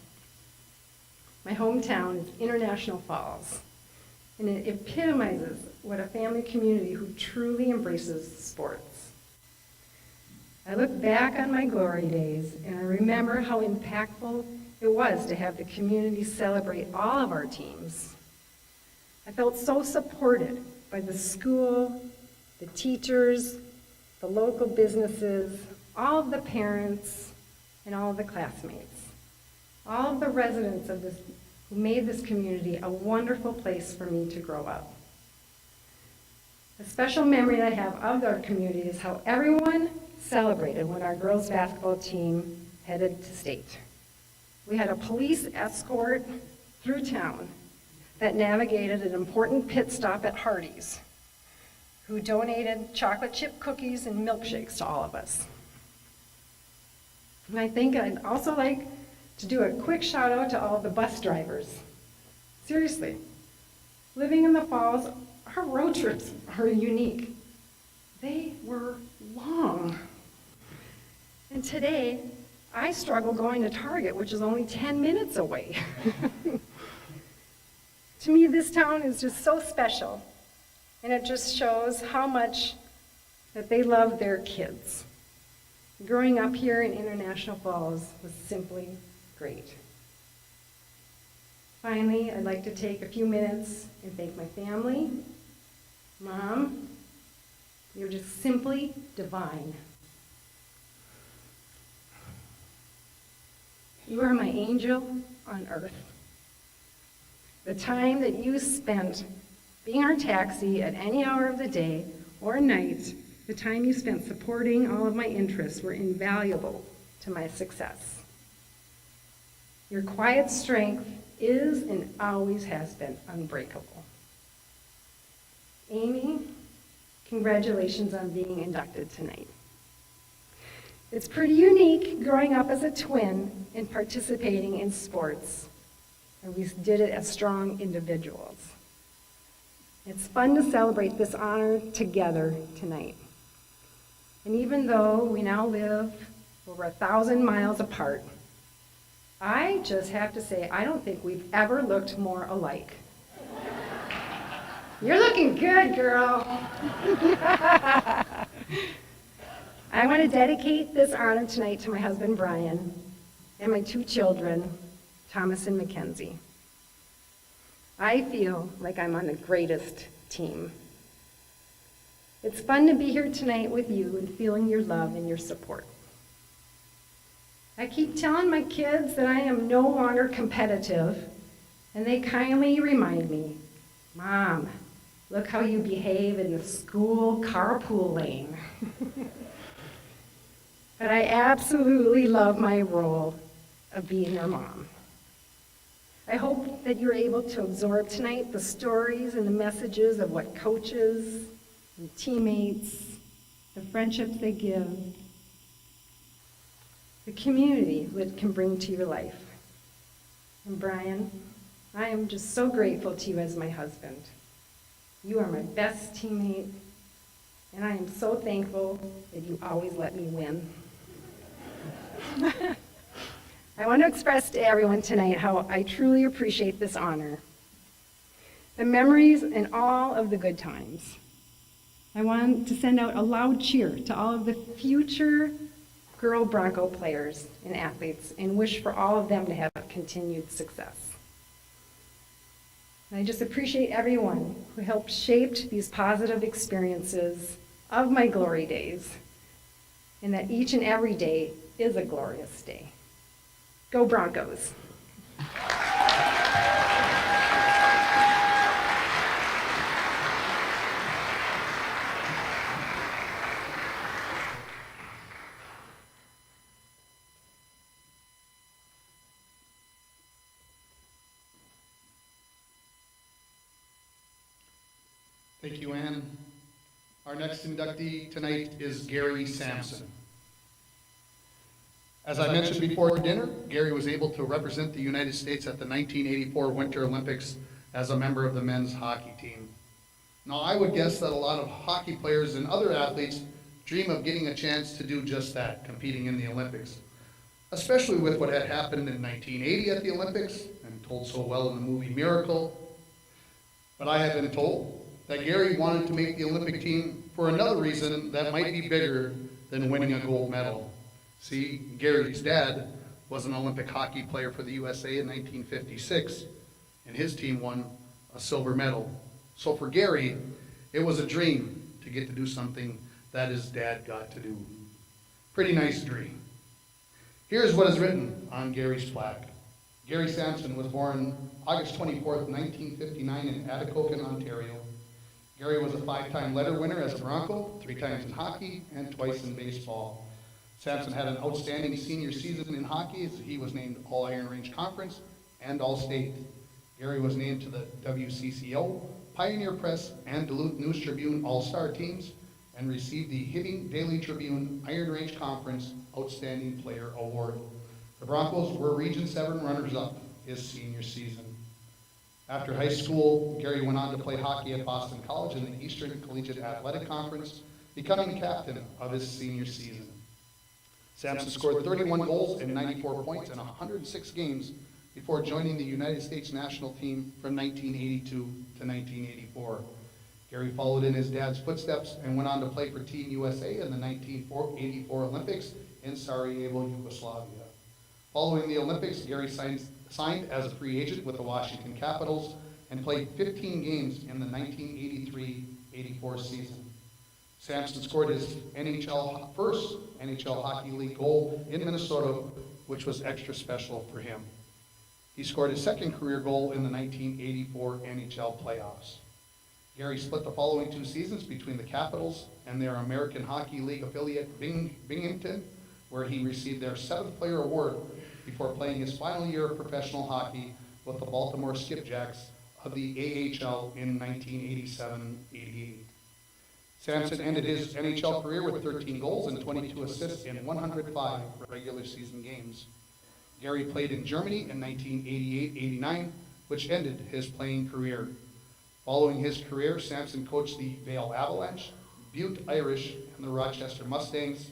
My hometown is International Falls, and it epitomizes what a family community who truly embraces sports. I look back on my glory days, and I remember how impactful it was to have the community celebrate all of our teams. I felt so supported by the school, the teachers, the local businesses, all of the parents, and all of the classmates. All of the residents of this who made this community a wonderful place for me to grow up. A special memory I have of our community is how everyone celebrated when our girls basketball team headed to state. We had a police escort through town that navigated an important pit stop at Hardee's, who donated chocolate chip cookies and milkshakes to all of us. And I think I'd also like to do a quick shout out to all the bus drivers. Seriously, living in the Falls, our road trips are unique. They were long. And today, I struggle going to Target, which is only 10 minutes away. To me, this town is just so special, and it just shows how much that they love their kids. Growing up here in International Falls was simply great. Finally, I'd like to take a few minutes and thank my family. Mom, you're just simply divine. You are my angel on earth. The time that you spent being our taxi at any hour of the day or night, the time you spent supporting all of my interests were invaluable to my success. Your quiet strength is and always has been unbreakable. Amy, congratulations on being inducted tonight. It's pretty unique growing up as a twin and participating in sports, and we did it as strong individuals. It's fun to celebrate this honor together tonight. And even though we now live over 1,000 miles apart, I just have to say, I don't think we've ever looked more alike. You're looking good, girl. I want to dedicate this honor tonight to my husband, Brian, and my 2 children, Thomas and Mackenzie. I feel like I'm on the greatest team. It's fun to be here tonight with you and feeling your love and your support. I keep telling my kids that I am no longer competitive, and they kindly remind me, Mom, look how you behave in the school carpool lane. But I absolutely love my role of being your mom. I hope that you're able to absorb tonight the stories and the messages of what coaches, and teammates, the friendships they give, the community that can bring to your life. And Brian, I am just so grateful to you as my husband. You are my best teammate, and I am so thankful that you always let me win. I want to express to everyone tonight how I truly appreciate this honor. The memories and all of the good times. I want to send out a loud cheer to all of the future girl Bronco players and athletes and wish for all of them to have continued success. And I just appreciate everyone who helped shape these positive experiences of my glory days, and that each and every day is a glorious day. Go Broncos! Thank you, Ann. Our next inductee tonight is Gary Samson. As I mentioned before dinner, Gary was able to represent the United States at the 1984 Winter Olympics as a member of the men's hockey team. Now, I would guess that a lot of hockey players and other athletes dream of getting a chance to do just that, competing in the Olympics, especially with what had happened in 1980 at the Olympics and told so well in the movie Miracle. But I have been told that Gary wanted to make the Olympic team for another reason that might be bigger than winning a gold medal. See, Gary's dad was an Olympic hockey player for the USA in 1956, and his team won a silver medal. So for Gary, it was a dream to get to do something that his dad got to do. Pretty nice dream. Here's what is written on Gary's plaque. Gary Sampson was born August 24th, 1959 in Atikokan, Ontario. Gary was a 5-time letter winner as a Bronco, 3 times in hockey, and twice in baseball. Sampson had an outstanding senior season in hockey as he was named All-Iron Range Conference and All-State. Gary was named to the WCCO, Pioneer Press, and Duluth News Tribune All-Star teams and received the Hibbing Daily Tribune Iron Range Conference Outstanding Player Award. The Broncos were Region 7 runners-up his senior season. After high school, Gary went on to play hockey at Boston College in the Eastern Collegiate Athletic Conference, becoming captain of his senior season. Sampson scored 31 goals and 94 points in 106 games before joining the United States national team from 1982 to 1984. Gary followed in his dad's footsteps and went on to play for Team USA in the 1984 Olympics in Sarajevo, Yugoslavia. Following the Olympics, Gary signed as a free agent with the Washington Capitals and played 15 games in the 1983-84 season. Sampson scored his first NHL Hockey League goal in Minnesota, which was extra special for him. He scored his second career goal in the 1984 NHL playoffs. Gary split the following 2 seasons between the Capitals and their American Hockey League affiliate Binghamton, where he received their 7th player award before playing his final year of professional hockey with the Baltimore Skipjacks of the AHL in 1987-88. Sampson ended his NHL career with 13 goals and 22 assists in 105 regular season games. Gary played in Germany in 1988-89, which ended his playing career. Following his career, Sampson coached the Vale Avalanche, Butte Irish, and the Rochester Mustangs.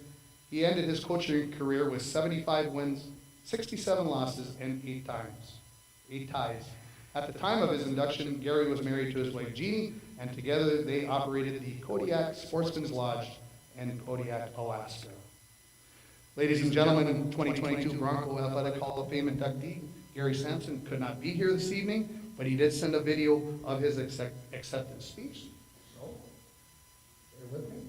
He ended his coaching career with 75 wins, 67 losses, and 8 ties. At the time of his induction, Gary was married to his wife Jeannie, and together they operated the Kodiak Sportsman's Lodge in Kodiak, Alaska. Ladies and gentlemen, 2022 Bronco Athletic Hall of Fame inductee Gary Sampson could not be here this evening, but he did send a video of his acceptance speech. So, bear with me.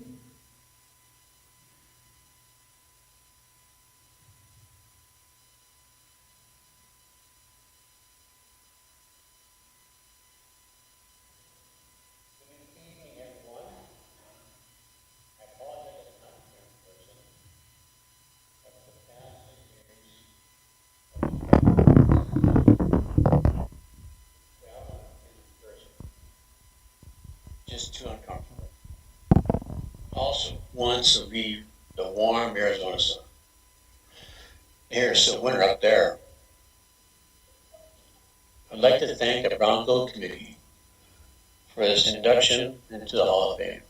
wants to leave the warm Arizona sun. Here, it's still winter up there. I'd like to thank the Bronco committee for this induction into the Hall of Fame.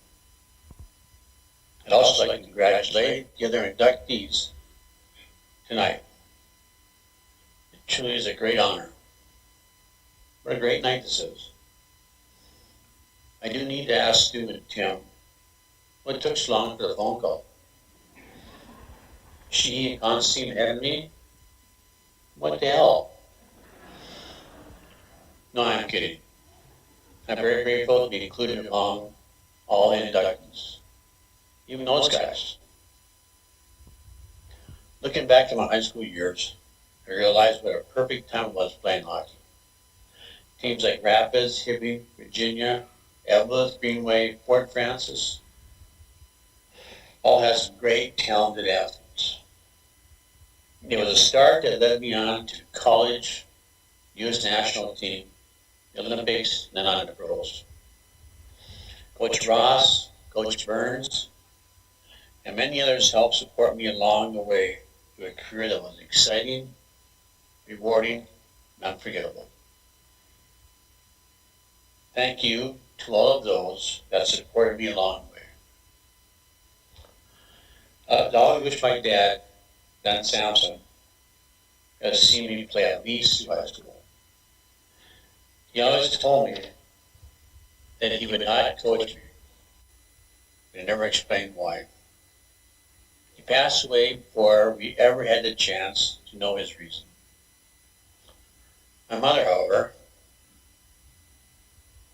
I'd also like to congratulate the other inductees tonight. It truly is a great honor. What a great night this is. I do need to ask Stu and Tim what took so long for the phone call. She and Constantine ahead of me? What the hell? No, I'm kidding. I'm very grateful to be included among all the inductees, even those guys. Looking back to my high school years, I realized what a perfect time it was playing hockey. Teams like Rapids, Hibbing, Virginia, Evelyn, Greenway, Fort Francis, all had some great, talented athletes. It was a start that led me on to college, U.S. national team, the Olympics, and then on to the pros. Coach Ross, Coach Burns, and many others helped support me along the way to a career that was exciting, rewarding, and unforgettable. Thank you to all of those that supported me along the way. I always wish my dad, Dan Samson, had seen me play at least through high school. He always told me that he would not coach me, but he never explained why. He passed away before we ever had the chance to know his reason. My mother, however,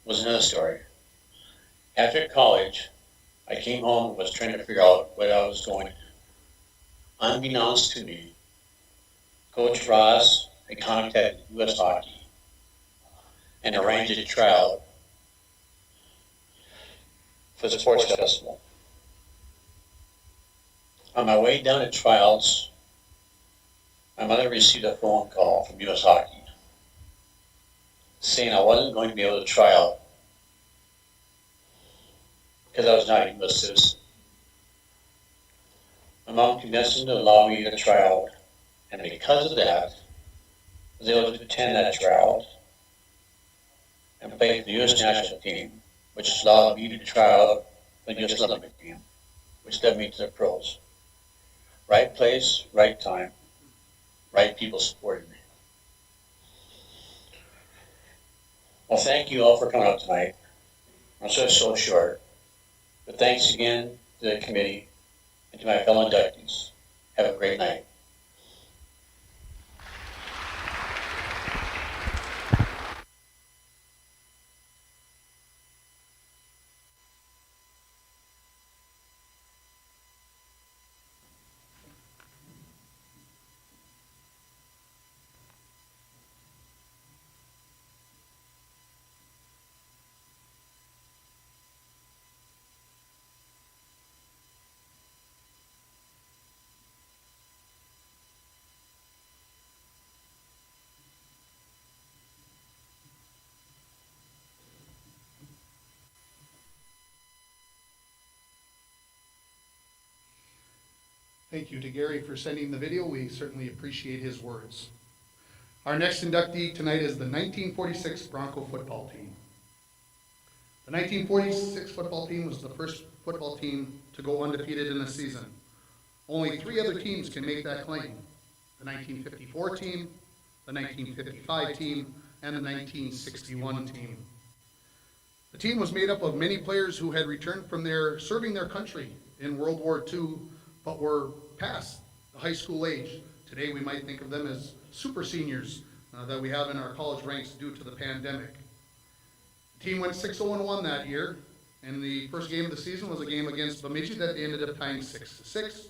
was another story. After college, I came home and was trying to figure out what I was going to do. Unbeknownst to me, Coach Ross had contacted U.S. Hockey and arranged a tryout for the sports festival. On my way down to tryouts, my mother received a phone call from U.S. Hockey saying I wasn't going to be able to try out because I was not a U.S. citizen. My mom convinced them to allow me to try out, and because of that, I was able to attend that tryout and play for the U.S. national team, which allowed me to try out for the U.S. Olympic team, which led me to the pros. Right place, right time, right people supported me. Well, thank you all for coming out tonight. I'm so short, but thanks again to the committee and to my fellow inductees. Have a great night. Thank you to Gary for sending the video. We certainly appreciate his words. Our next inductee tonight is the 1946 Bronco football team. The 1946 football team was the first football team to go undefeated in a season. Only 3 other teams can make that claim. The 1954 team, the 1955 team, and the 1961 team. The team was made up of many players who had returned from serving their country in World War II, but were past the high school age. Today we might think of them as super seniors that we have in our college ranks due to the pandemic. The team went 6-0-1 that year, and the first game of the season was a game against Bemidji that they ended up tying 6-6.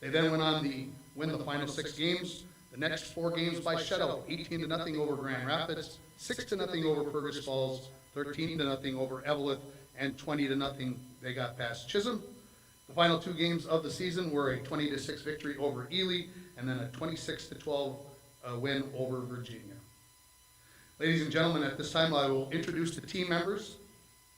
They then went on to win the final 6 games. The next 4 games by shutout: 18-0 over Grand Rapids, 6-0 over Fergus Falls, 13-0 over Evelyn, and 20-0 they got past Chisholm. The final 2 games of the season were a 20-6 victory over Ely, and then a 26-12 win over Virginia. Ladies and gentlemen, at this time I will introduce the team members.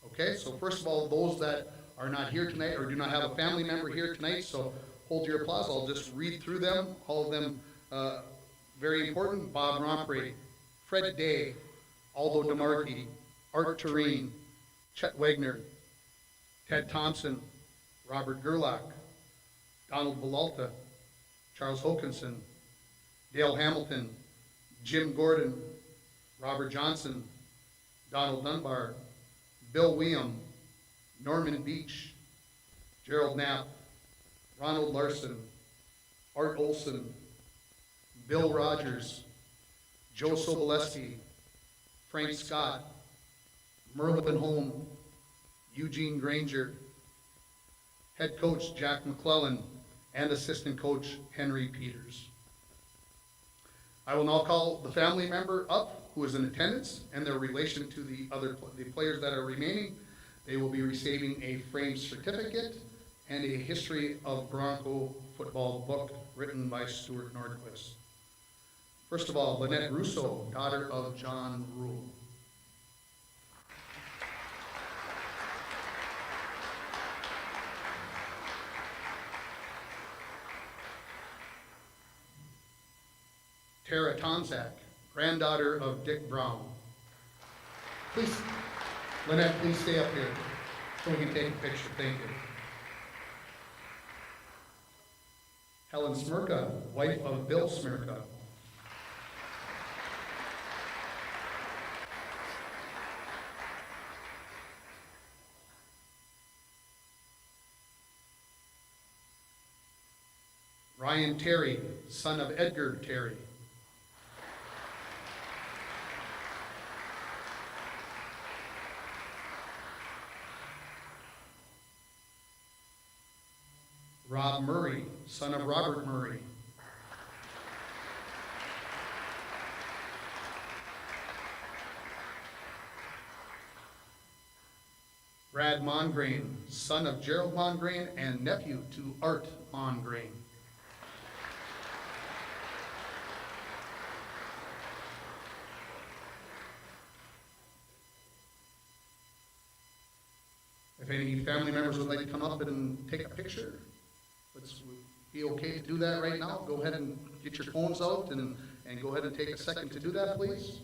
Okay, so first of all, those that are not here tonight or do not have a family member here tonight, so hold your applause. I'll just read through them, all of them very important. Bob Romprey, Fred Day, Aldo DeMarchi, Art Tureen, Chet Wagner, Ted Thompson, Robert Gerlach, Donald Villalta, Charles Hokinson, Dale Hamilton, Jim Gordon, Robert Johnson, Donald Dunbar, Bill William, Norman Beach, Gerald Knapp, Ronald Larson, Art Olson, Bill Rogers, Joe Soboleski, Frank Scott, Merlin Holm, Eugene Granger, head coach Jack McClellan, and assistant coach Henry Peters. I will now call the family member up who is in attendance and their relation to the players that are remaining. They will be receiving a framed certificate and a history of Bronco football book written by Stuart Norquist. First of all, Lynette Russo, daughter of John Rule. Tara Tonzak, granddaughter of Dick Brown. Please, Lynette, please stay up here so we can take a picture. Thank you. Helen Smirka, wife of Bill Smirka. Ryan Terry, son of Edgar Terry. Rob Murray, son of Robert Murray. Brad Mongrain, son of Gerald Mongrain and nephew to Art Mongrain. If any family members would like to come up and take a picture, let's be okay to do that right now. Go ahead and get your phones out and go ahead and take a second to do that, please.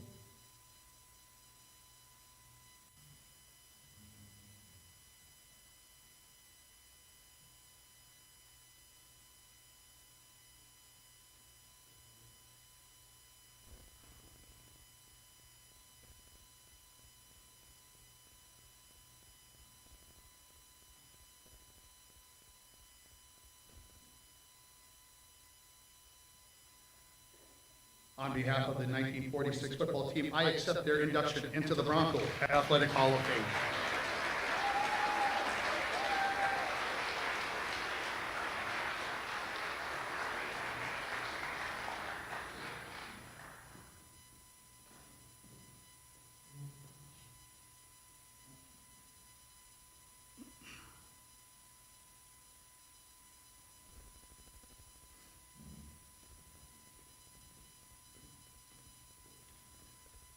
On behalf of the 1946 football team, I accept their induction into the Bronco Athletic Hall of Fame.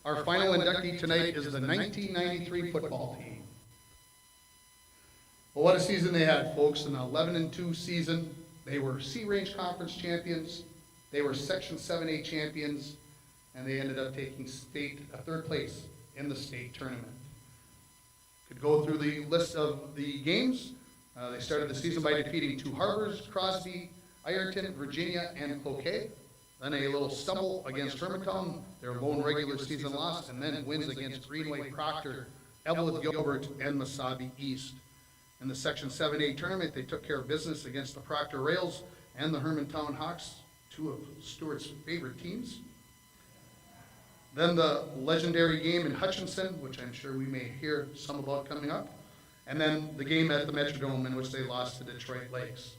Our final inductee tonight is the 1993 football team. Well, what a season they had, folks. An 11-2 season. They were C-Range Conference champions. They were Section 7A champions. And they ended up taking third place in the state tournament. Could go through the list of the games. They started the season by defeating two Harbors, Crosby, Ironton, Virginia, and Cloquet. Then a little stumble against Hermantown, their lone regular season loss, and then wins against Greenway, Proctor, Evelyn Gilbert, and Mesabi East. In the Section 7A tournament, they took care of business against the Proctor Rails and the Hermantown Hawks, two of Stuart's favorite teams. Then the legendary game in Hutchinson, which I'm sure we may hear some about coming up, and then the game at the Metrodome in which they lost to Detroit Lakes.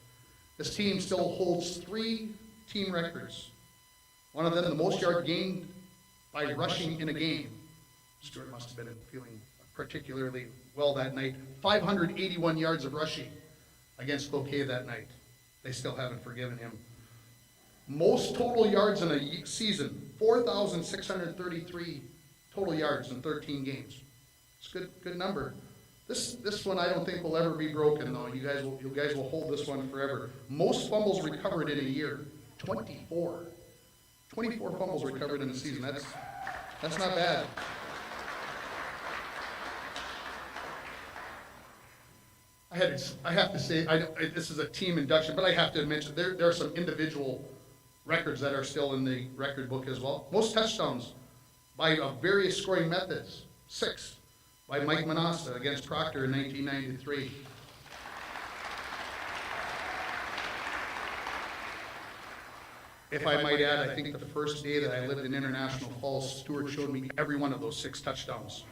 This team still holds 3 team records. One of them, the most yard gained by rushing in a game. Stuart must have been feeling particularly well that night. 581 yards of rushing against Cloquet that night. They still haven't forgiven him. Most total yards in a season, 4,633 total yards in 13 games. It's a good number. This one I don't think will ever be broken though. You guys will hold this one forever. Most fumbles recovered in a year, 24. 24 fumbles recovered in a season. That's not bad. I have to say, this is a team induction, but I have to mention there are some individual records that are still in the record book as well. Most touchdowns by various scoring methods, 6 by Mike Manassa against Proctor in 1993. If I might add, I think the first day that I lived in International Falls, Stuart showed me every one of those 6 touchdowns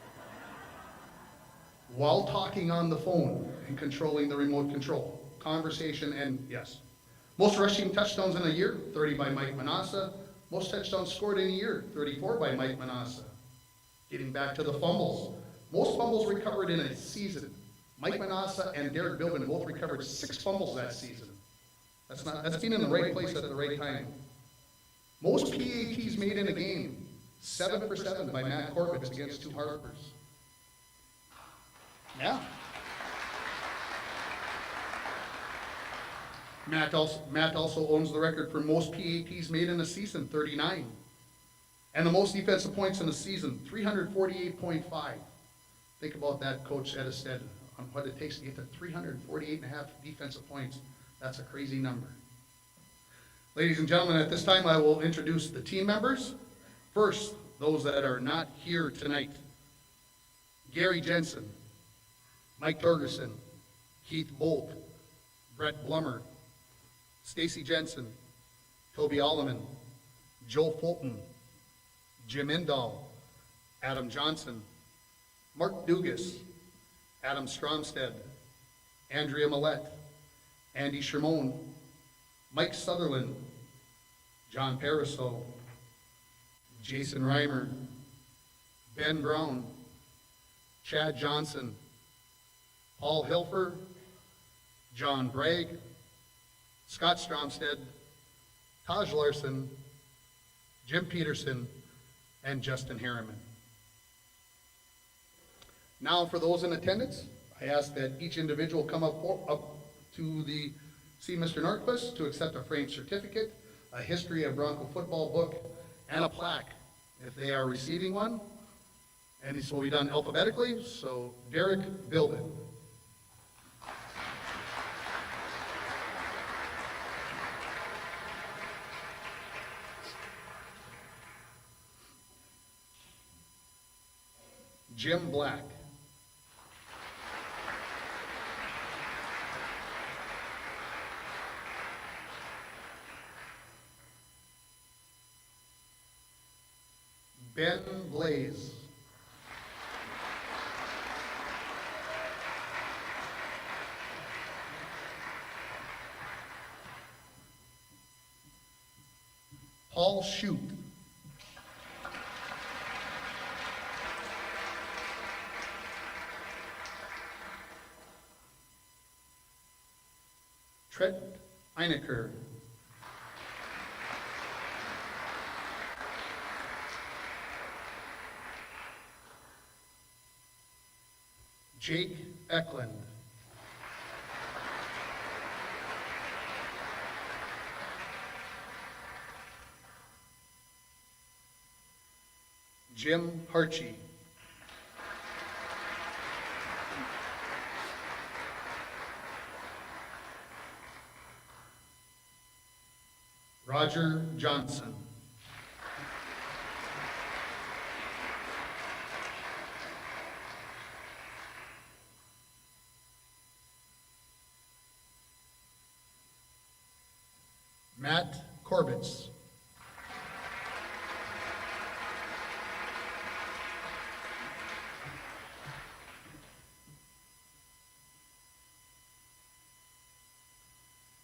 while talking on the phone and controlling the remote control. Conversation and yes. Most rushing touchdowns in a year, 30 by Mike Manassa. Most touchdowns scored in a year, 34 by Mike Manassa. Getting back to the fumbles. Most fumbles recovered in a season. Mike Manassa and Derek Bilbin both recovered 6 fumbles that season. That's being in the right place at the right time. Most PATs made in a game, 7 for 7 by Matt Corbett against 2 Harpers. Yeah. Matt also owns the record for most PATs made in a season, 39. And the most defensive points in a season, 348.5. Think about that, Coach Edestead, on what it takes to get to 348.5 defensive points. That's a crazy number. Ladies and gentlemen, at this time I will introduce the team members. First, those that are not here tonight. Gary Jensen, Mike Torgerson, Keith Bolt, Brett Blummer, Stacy Jensen, Toby Alleman, Joe Fulton, Jim Indahl, Adam Johnson, Mark Dugas, Adam Stromstead, Andrea Millette, Andy Shermone, Mike Sutherland, John Pariseau, Jason Reimer, Ben Brown, Chad Johnson, Paul Hilfer, John Bragg, Scott Stromstead, Taj Larson, Jim Peterson, and Justin Harriman. Now for those in attendance, I ask that each individual come up to see Mr. Norquist to accept a framed certificate, a history of Bronco football book, and a plaque if they are receiving one. And this will be done alphabetically, so Derek Bilden. Jim Black. Ben Blaze. Paul Shute. Trent Einecker. Jake Eklund. Jim Harchie. Roger Johnson. Matt Corbitz.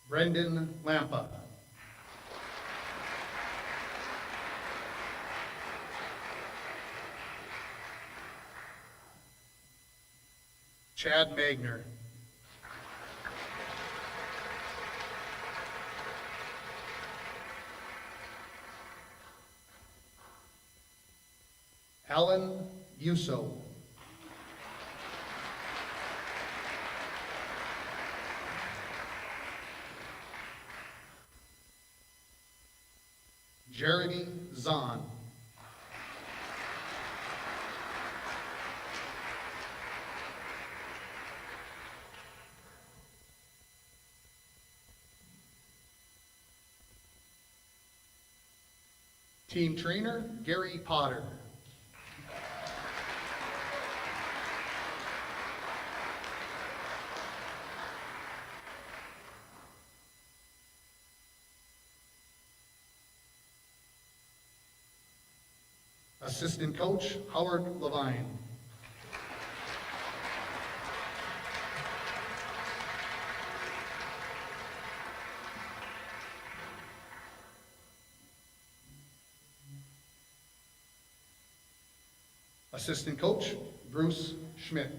Brendan Lampa. Chad Magner. Alan Yuso. Jeremy Zahn. Team trainer, Gary Potter. Assistant coach, Howard Levine. Assistant coach, Bruce Schmidt.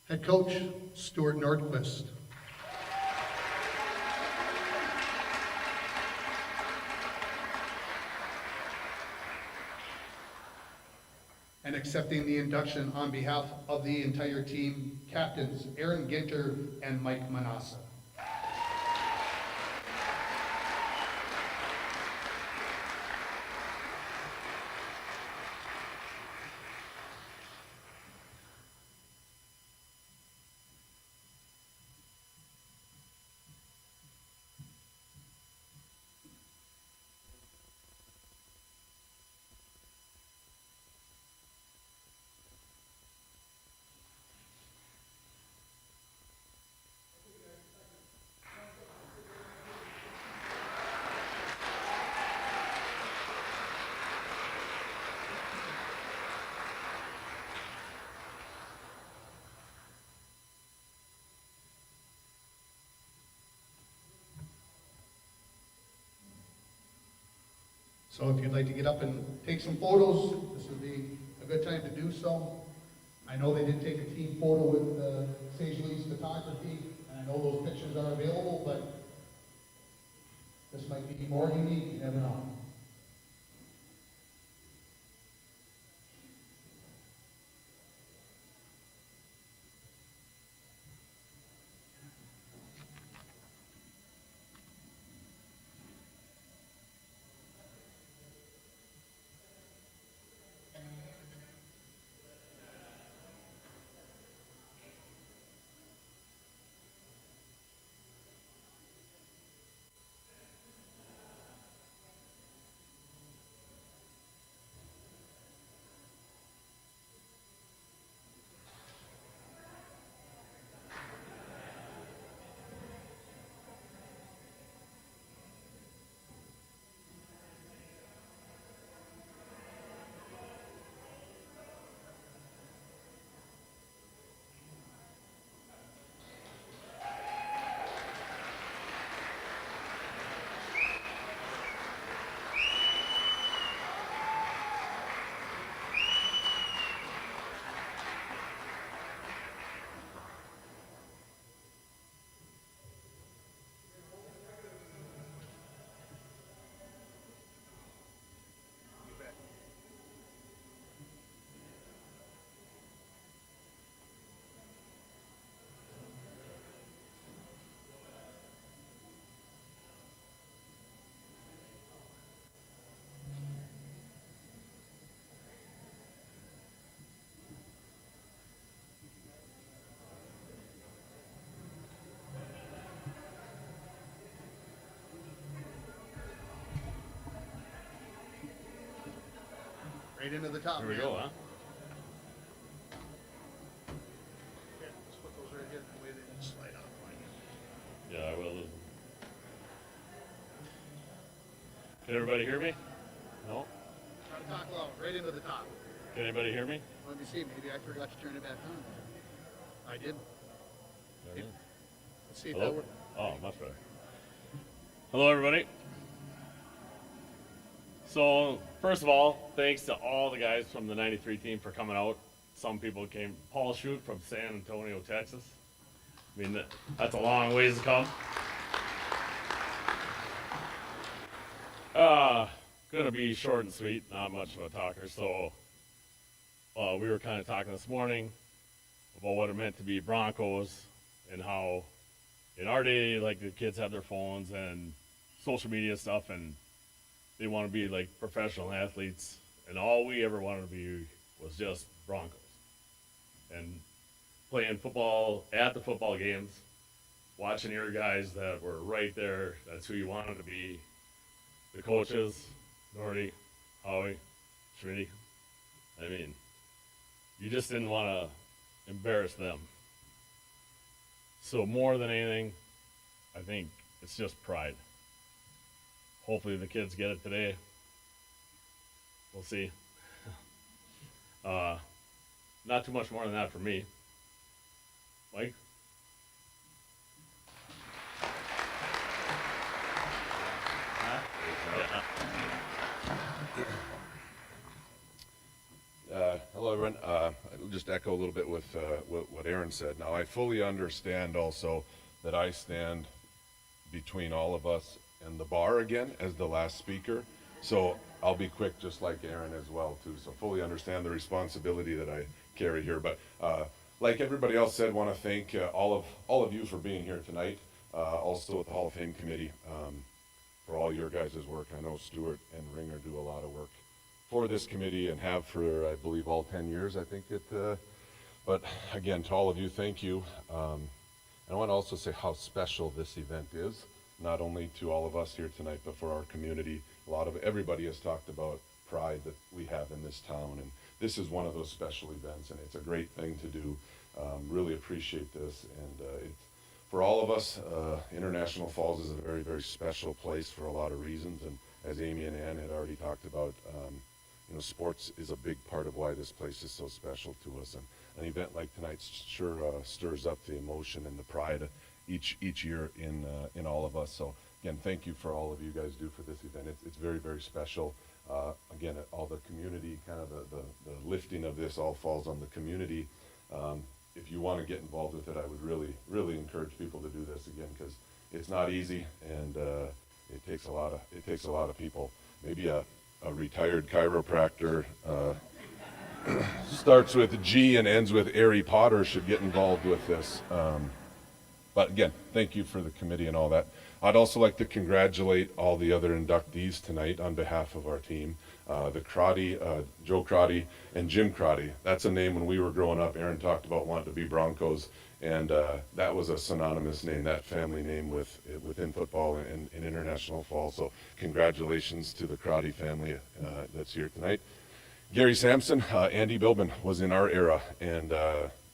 Head coach, Stuart Norquist. And accepting the induction on behalf of the entire team, captains Aaron Ginter and Mike Manassa. So if you'd like to get up and take some photos, this would be a good time to do so. I know they did take a team photo with Sage Lee's photography, and I know those pictures are available, but this might be more unique, you never know. Right into the top. Here we go, huh? Yeah, just put those right here, that way they don't slide off like it. Yeah, I will. Can everybody hear me? No? Try to talk loud, right into the top. Can anybody hear me? Let me see, maybe I forgot to turn it back on. I did. There it is. Let's see if Hello? that works. Oh, much better. Hello, everybody. So, first of all, thanks to all the guys from the 93 team for coming out. Some people came, Paul Shute from San Antonio, Texas. I mean, that's a long ways to come. gonna be short and sweet, not much of a talker. So we were kind of talking this morning about what it meant to be Broncos and how in our day, like the kids have their phones and social media stuff, and they want to be like professional athletes, and all we ever wanted to be was just Broncos and playing football at the football games, watching your guys that were right there. That's who you wanted to be. The coaches, Nordy, Howie, Trinity. I mean, you just didn't want to embarrass them. So more than anything, I think it's just pride. Hopefully the kids get it today. We'll see. Not too much more than that for me. Mike? Hello, everyone. I'll just echo a little bit with what Aaron said. Now, I fully understand also that I stand between all of us and the bar again as the last speaker. So I'll be quick, just like Aaron as well, too. So fully understand the responsibility that I carry here. But like everybody else said, want to thank all of you for being here tonight. Also with the Hall of Fame committee for all your guys' work. I know Stuart and Ringer do a lot of work for this committee and have for, I believe, all 10 years, I think it, but again, to all of you, thank you. And I want to also say how special this event is, not only to all of us here tonight, but for our community. Everybody has talked about pride that we have in this town, and this is one of those special events, and it's a great thing to do. Really appreciate this, and for all of us, International Falls is a very, very special place for a lot of reasons, and as Amy and Ann had already talked about, sports is a big part of why this place is so special to us, and an event like tonight sure stirs up the emotion and the pride each year in all of us. So again, thank you for all of you guys do for this event. It's very, very special. Again, all the community, kind of the lifting of this all falls on the community. If you want to get involved with it, I would really, really encourage people to do this again, because it's not easy, and it takes a lot of people. Maybe a retired chiropractor starts with G and ends with Harry Potter should get involved with this. But again, thank you for the committee and all that. I'd also like to congratulate all the other inductees tonight on behalf of our team. The Crotty, Joe Crotty, and Jim Crotty. That's a name when we were growing up. Aaron talked about wanting to be Broncos, and that was a synonymous name, that family name within football and in International Falls. So congratulations to the Crotty family that's here tonight. Gary Sampson, Andy Bilbin was in our era and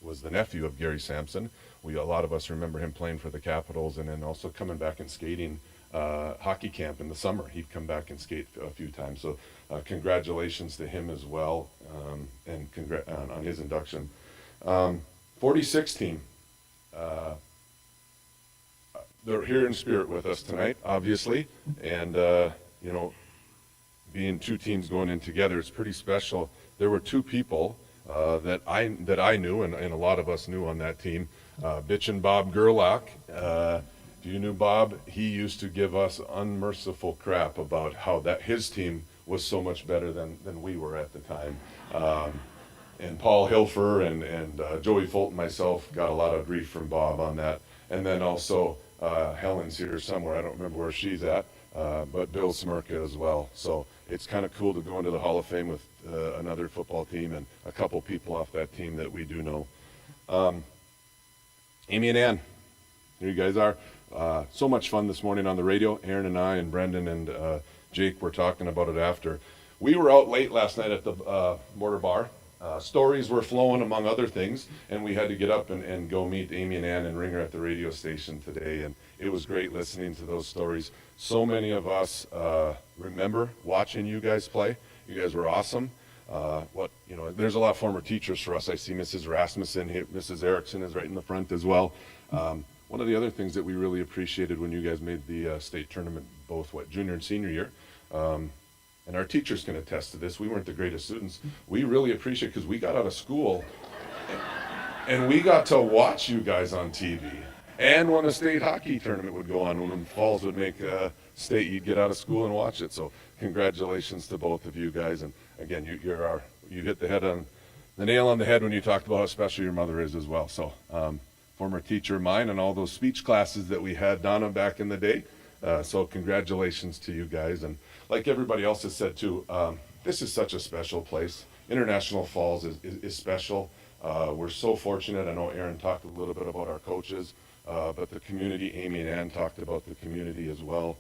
was the nephew of Gary Sampson. A lot of us remember him playing for the Capitals and then also coming back and skating hockey camp in the summer. He'd come back and skate a few times. So congratulations to him as well, and on his induction. 46 team. They're here in spirit with us tonight, obviously, and being two teams going in together, it's pretty special. There were two people that I knew, and a lot of us knew on that team. Bitchin' Bob Gerlach. If you knew Bob, he used to give us unmerciful crap about how that his team was so much better than we were at the time. And Paul Hilfer and Joey Fulton, myself, got a lot of grief from Bob on that. And then also Helen's here somewhere. I don't remember where she's at, but Bill Smirka as well. So it's kind of cool to go into the Hall of Fame with another football team and a couple people off that team that we do know. Amy and Ann, here you guys are. So much fun this morning on the radio. Aaron and I and Brendan and Jake were talking about it after. We were out late last night at the Mortar Bar. Stories were flowing, among other things, and we had to get up and go meet Amy and Ann and Ringer at the radio station today, and it was great listening to those stories. So many of us remember watching you guys play. You guys were awesome. There's a lot of former teachers for us. I see Mrs. Rasmussen here. Mrs. Erickson is right in the front as well. One of the other things that we really appreciated when you guys made the state tournament, both junior and senior year, and our teachers can attest to this. We weren't the greatest students. We really appreciate it because we got out of school and we got to watch you guys on TV. And when a state hockey tournament would go on, when Falls would make state, you'd get out of school and watch it. So congratulations to both of you guys. And again, you hit the nail on the head when you talked about how special your mother is as well. So former teacher of mine and all those speech classes that we had, Donna, back in the day. So congratulations to you guys. And like everybody else has said too, this is such a special place. International Falls is special. We're so fortunate. I know Aaron talked a little bit about our coaches, but the community, Amy and Ann talked about the community as well.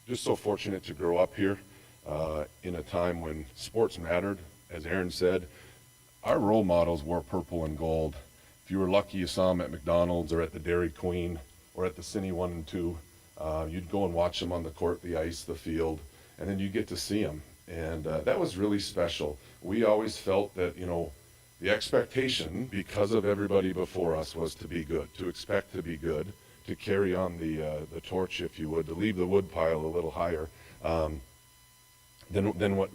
Just so fortunate to grow up here in a time when sports mattered. As Aaron said, our role models wore purple and gold. If you were lucky, you saw them at McDonald's or at the Dairy Queen or at the Cine 1 and 2. You'd go and watch them on the court, the ice, the field, and then you get to see them. And that was really special. We always felt that, the expectation, because of everybody before us, was to be good, to expect to be good, to carry on the torch, if you would, to leave the wood pile a little higher than what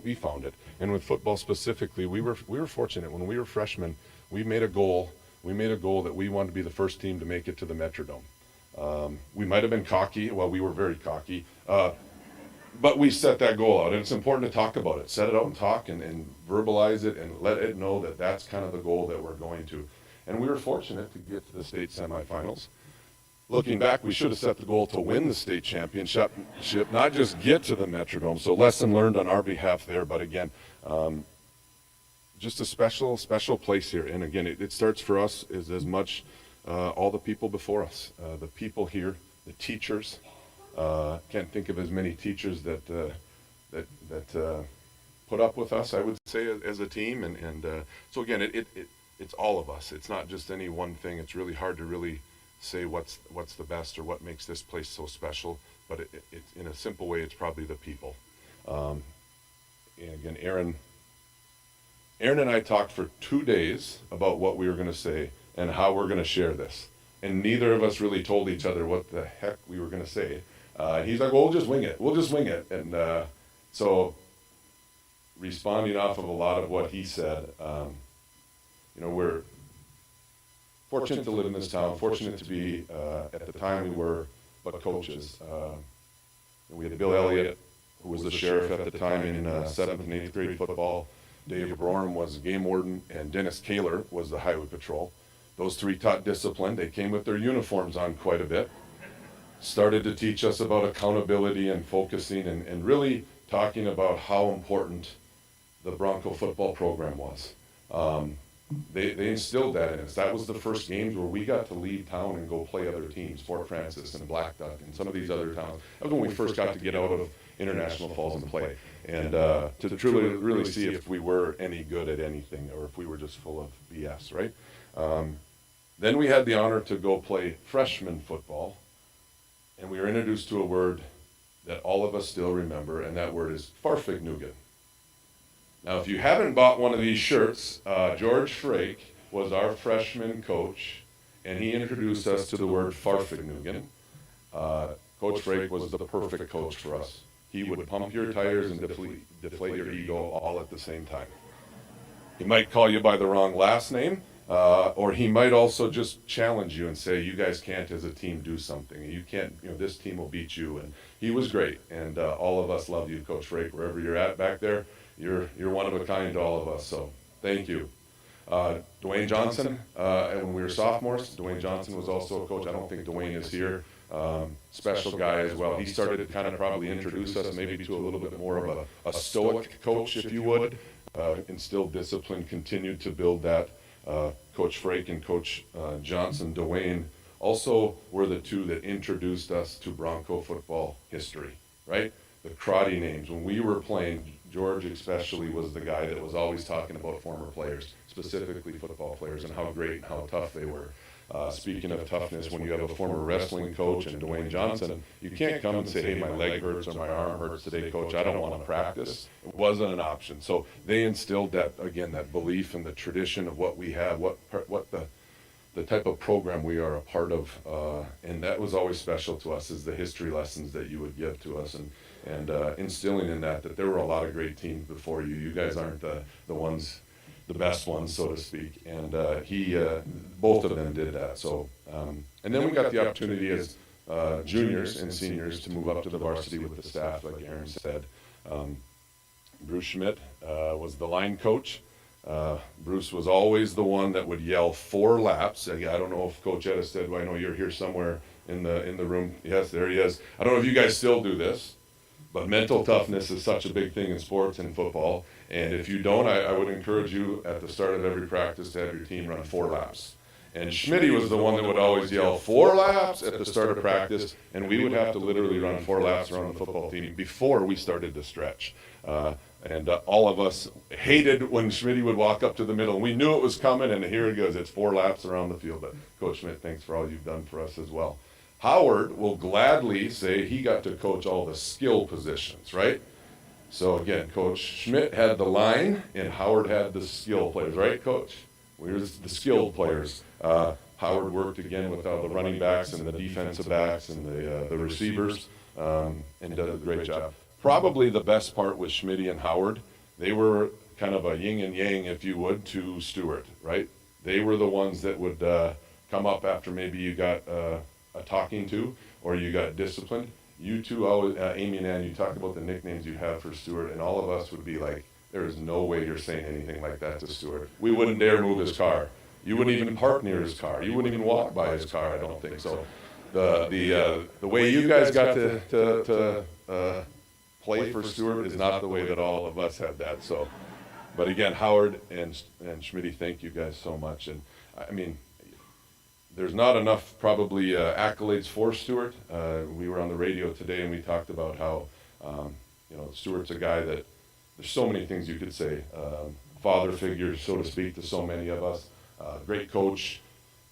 we found it. And with football specifically, we were fortunate. When we were freshmen, we made a goal. We made a goal that we wanted to be the first team to make it to the Metrodome. We might have been cocky. Well, we were very cocky. But we set that goal out, and it's important to talk about it. Set it out and talk and verbalize it and let it know that that's kind of the goal that we're going to. And we were fortunate to get to the state semifinals. Looking back, we should have set the goal to win the state championship, not just get to the Metrodome. So lesson learned on our behalf there. But again, just a special, special place here. And again, it starts for us as much all the people before us, the people here, the teachers. Can't think of as many teachers that put up with us, I would say, as a team. And so again, it's all of us. It's not just any one thing. It's really hard to really say what's the best or what makes this place so special. But it's in a simple way, it's probably the people. And again, Aaron and I talked for 2 days about what we were going to say and how we're going to share this. And neither of us really told each other what the heck we were going to say. He's like, well, we'll just wing it. We'll just wing it. And so responding off of a lot of what he said, we're fortunate to live in this town, fortunate to be, at the time we were, but coaches. We had Bill Elliott, who was the sheriff at the time in 7th and 8th grade football. Dave Roram was game warden, and Dennis Kaler was the highway patrol. Those three taught discipline. They came with their uniforms on quite a bit. Started to teach us about accountability and focusing and really talking about how important the Bronco football program was. They instilled that in us. That was the first games where we got to leave town and go play other teams, Fort Francis and Black Duck and some of these other towns. That was when we first got to get out of International Falls and play. And to truly really see if we were any good at anything or if we were just full of BS, right? Then we had the honor to go play freshman football. And we were introduced to a word that all of us still remember, and that word is farfignugan. Now, if you haven't bought one of these shirts, George Frake was our freshman coach, and he introduced us to the word farfignugan. Coach Frake was the perfect coach for us. He would pump your tires and deflate your ego all at the same time. He might call you by the wrong last name. Or he might also just challenge you and say, you guys can't as a team do something. You can't, this team will beat you. And he was great. And all of us love you, Coach Frake. Wherever you're at back there, you're one of a kind to all of us. So thank you. Dwayne Johnson, and when we were sophomores, Dwayne Johnson was also a coach. I don't think Dwayne is here. Special guy as well. He started to kind of probably introduce us maybe to a little bit more of a stoic coach, if you would. Instilled discipline, continued to build that. Coach Frake and Coach Johnson, Dwayne, also were the two that introduced us to Bronco football history, right? The Crotty names. When we were playing, George especially was the guy that was always talking about former players, specifically football players, and how great and how tough they were. Speaking of toughness, when you have a former wrestling coach and Dwayne Johnson, you can't come and say, hey, my leg hurts or my arm hurts today, coach, I don't want to practice. It wasn't an option. So they instilled that, again, that belief and the tradition of what we have, what the type of program we are a part of. And that was always special to us, is the history lessons that you would give to us and instilling in that there were a lot of great teams before you. You guys aren't the best ones, so to speak. And both of them did that. So, and then we got the opportunity as juniors and seniors to move up to the varsity with the staff, like Aaron said. Bruce Schmidt was the line coach. Bruce was always the one that would yell 4 laps. I don't know if Coach Etta said, well, I know you're here somewhere in the room. Yes, there he is. I don't know if you guys still do this, but mental toughness is such a big thing in sports and football. And if you don't, I would encourage you at the start of every practice to have your team run 4 laps. And Schmitty was the one that would always yell 4 laps at the start of practice, and we would have to literally run 4 laps around the football team before we started to stretch. And all of us hated when Schmitty would walk up to the middle. We knew it was coming, and here it goes. It's 4 laps around the field. But Coach Schmidt, thanks for all you've done for us as well. Howard will gladly say he got to coach all the skill positions, right? So again, Coach Schmidt had the line, and Howard had the skill players, right, Coach? We were the skilled players. Howard worked again with all the running backs and the defensive backs and the receivers, and did a great job. Probably the best part with Schmitty and Howard, they were kind of a yin and yang, if you would, to Stuart, right? They were the ones that would come up after maybe you got a talking to or you got disciplined. You two, always, Amy and Ann, you talked about the nicknames you have for Stuart, and all of us would be like, there is no way you're saying anything like that to Stuart. We wouldn't dare move his car. You wouldn't even park near his car. You wouldn't even walk by his car, I don't think. So the way you guys got to play for Stuart is not the way that all of us had that. So, but again, Howard and Schmitty, thank you guys so much. And I mean, there's not enough probably accolades for Stuart. We were on the radio today and we talked about how Stuart's a guy that there's so many things you could say. Father figure, so to speak, to so many of us. Great coach.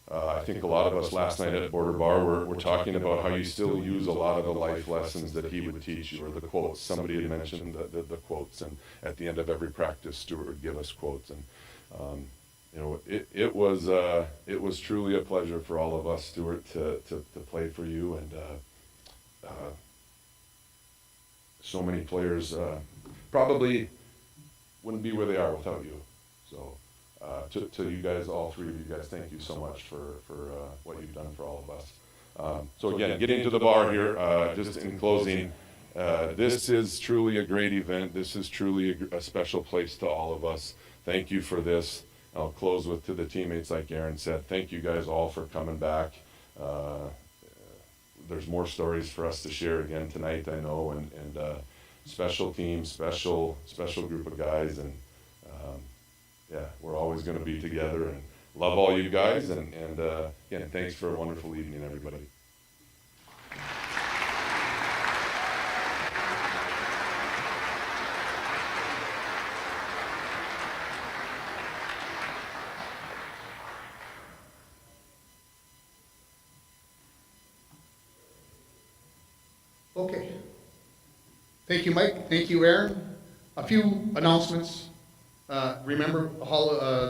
I think a lot of us last night at Border Bar were talking about how you still use a lot of the life lessons that he would teach you, or the quotes. Somebody had mentioned the quotes, and at the end of every practice, Stuart would give us quotes. And it was truly a pleasure for all of us, Stuart, to play for you, and so many players probably wouldn't be where they are without you. So to you guys, all 3 of you guys, thank you so much for what you've done for all of us. So again, getting to the bar here, just in closing, this is truly a great event. This is truly a special place to all of us. Thank you for this. I'll close with, to the teammates, like Aaron said, thank you guys all for coming back. There's more stories for us to share again tonight, I know, and special team, special group of guys, and we're always going to be together, and love all you guys, and again, thanks for a wonderful evening, everybody. Okay. Thank you, Mike. Thank you, Aaron. A few announcements. Remember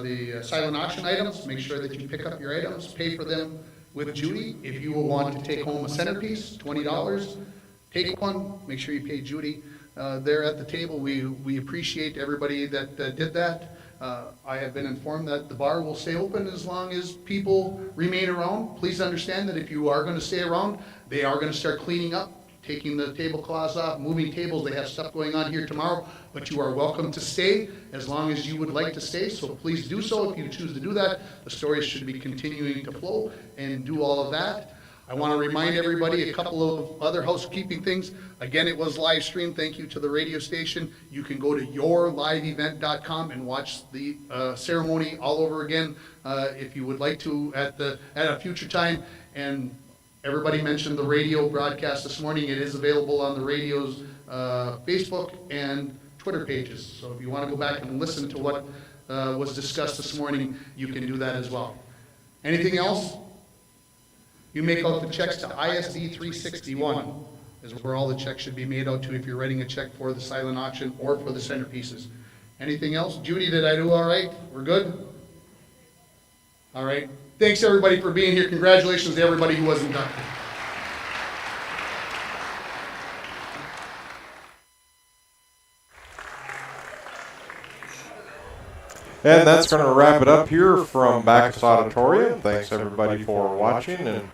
the silent auction items. Make sure that you pick up your items, pay for them with Judy. If you will want to take home a centerpiece, $20, take one. Make sure you pay Judy there at the table. We appreciate everybody that did that. I have been informed that the bar will stay open as long as people remain around. Please understand that if you are going to stay around, they are going to start cleaning up, taking the tablecloths off, moving tables. They have stuff going on here tomorrow, but you are welcome to stay as long as you would like to stay, so please do so if you choose to do that. The stories should be continuing to flow and do all of that. I want to remind everybody a couple of other housekeeping things. Again, it was live streamed. Thank you to the radio station. You can go to yourliveevent.com and watch the ceremony all over again if you would like to at a future time. And everybody mentioned the radio broadcast this morning. It is available on the radio's Facebook and Twitter pages. So if you want to go back and listen to what was discussed this morning, you can do that as well. Anything else? You make out the checks to ISD 361 is where all the checks should be made out to if you're writing a check for the silent auction or for the centerpieces. Anything else? Judy, did I do all right? We're good? All right. Thanks everybody for being here. Congratulations to everybody who was inducted. And that's going to wrap it up here from Backus Auditorium. Thanks everybody for watching, and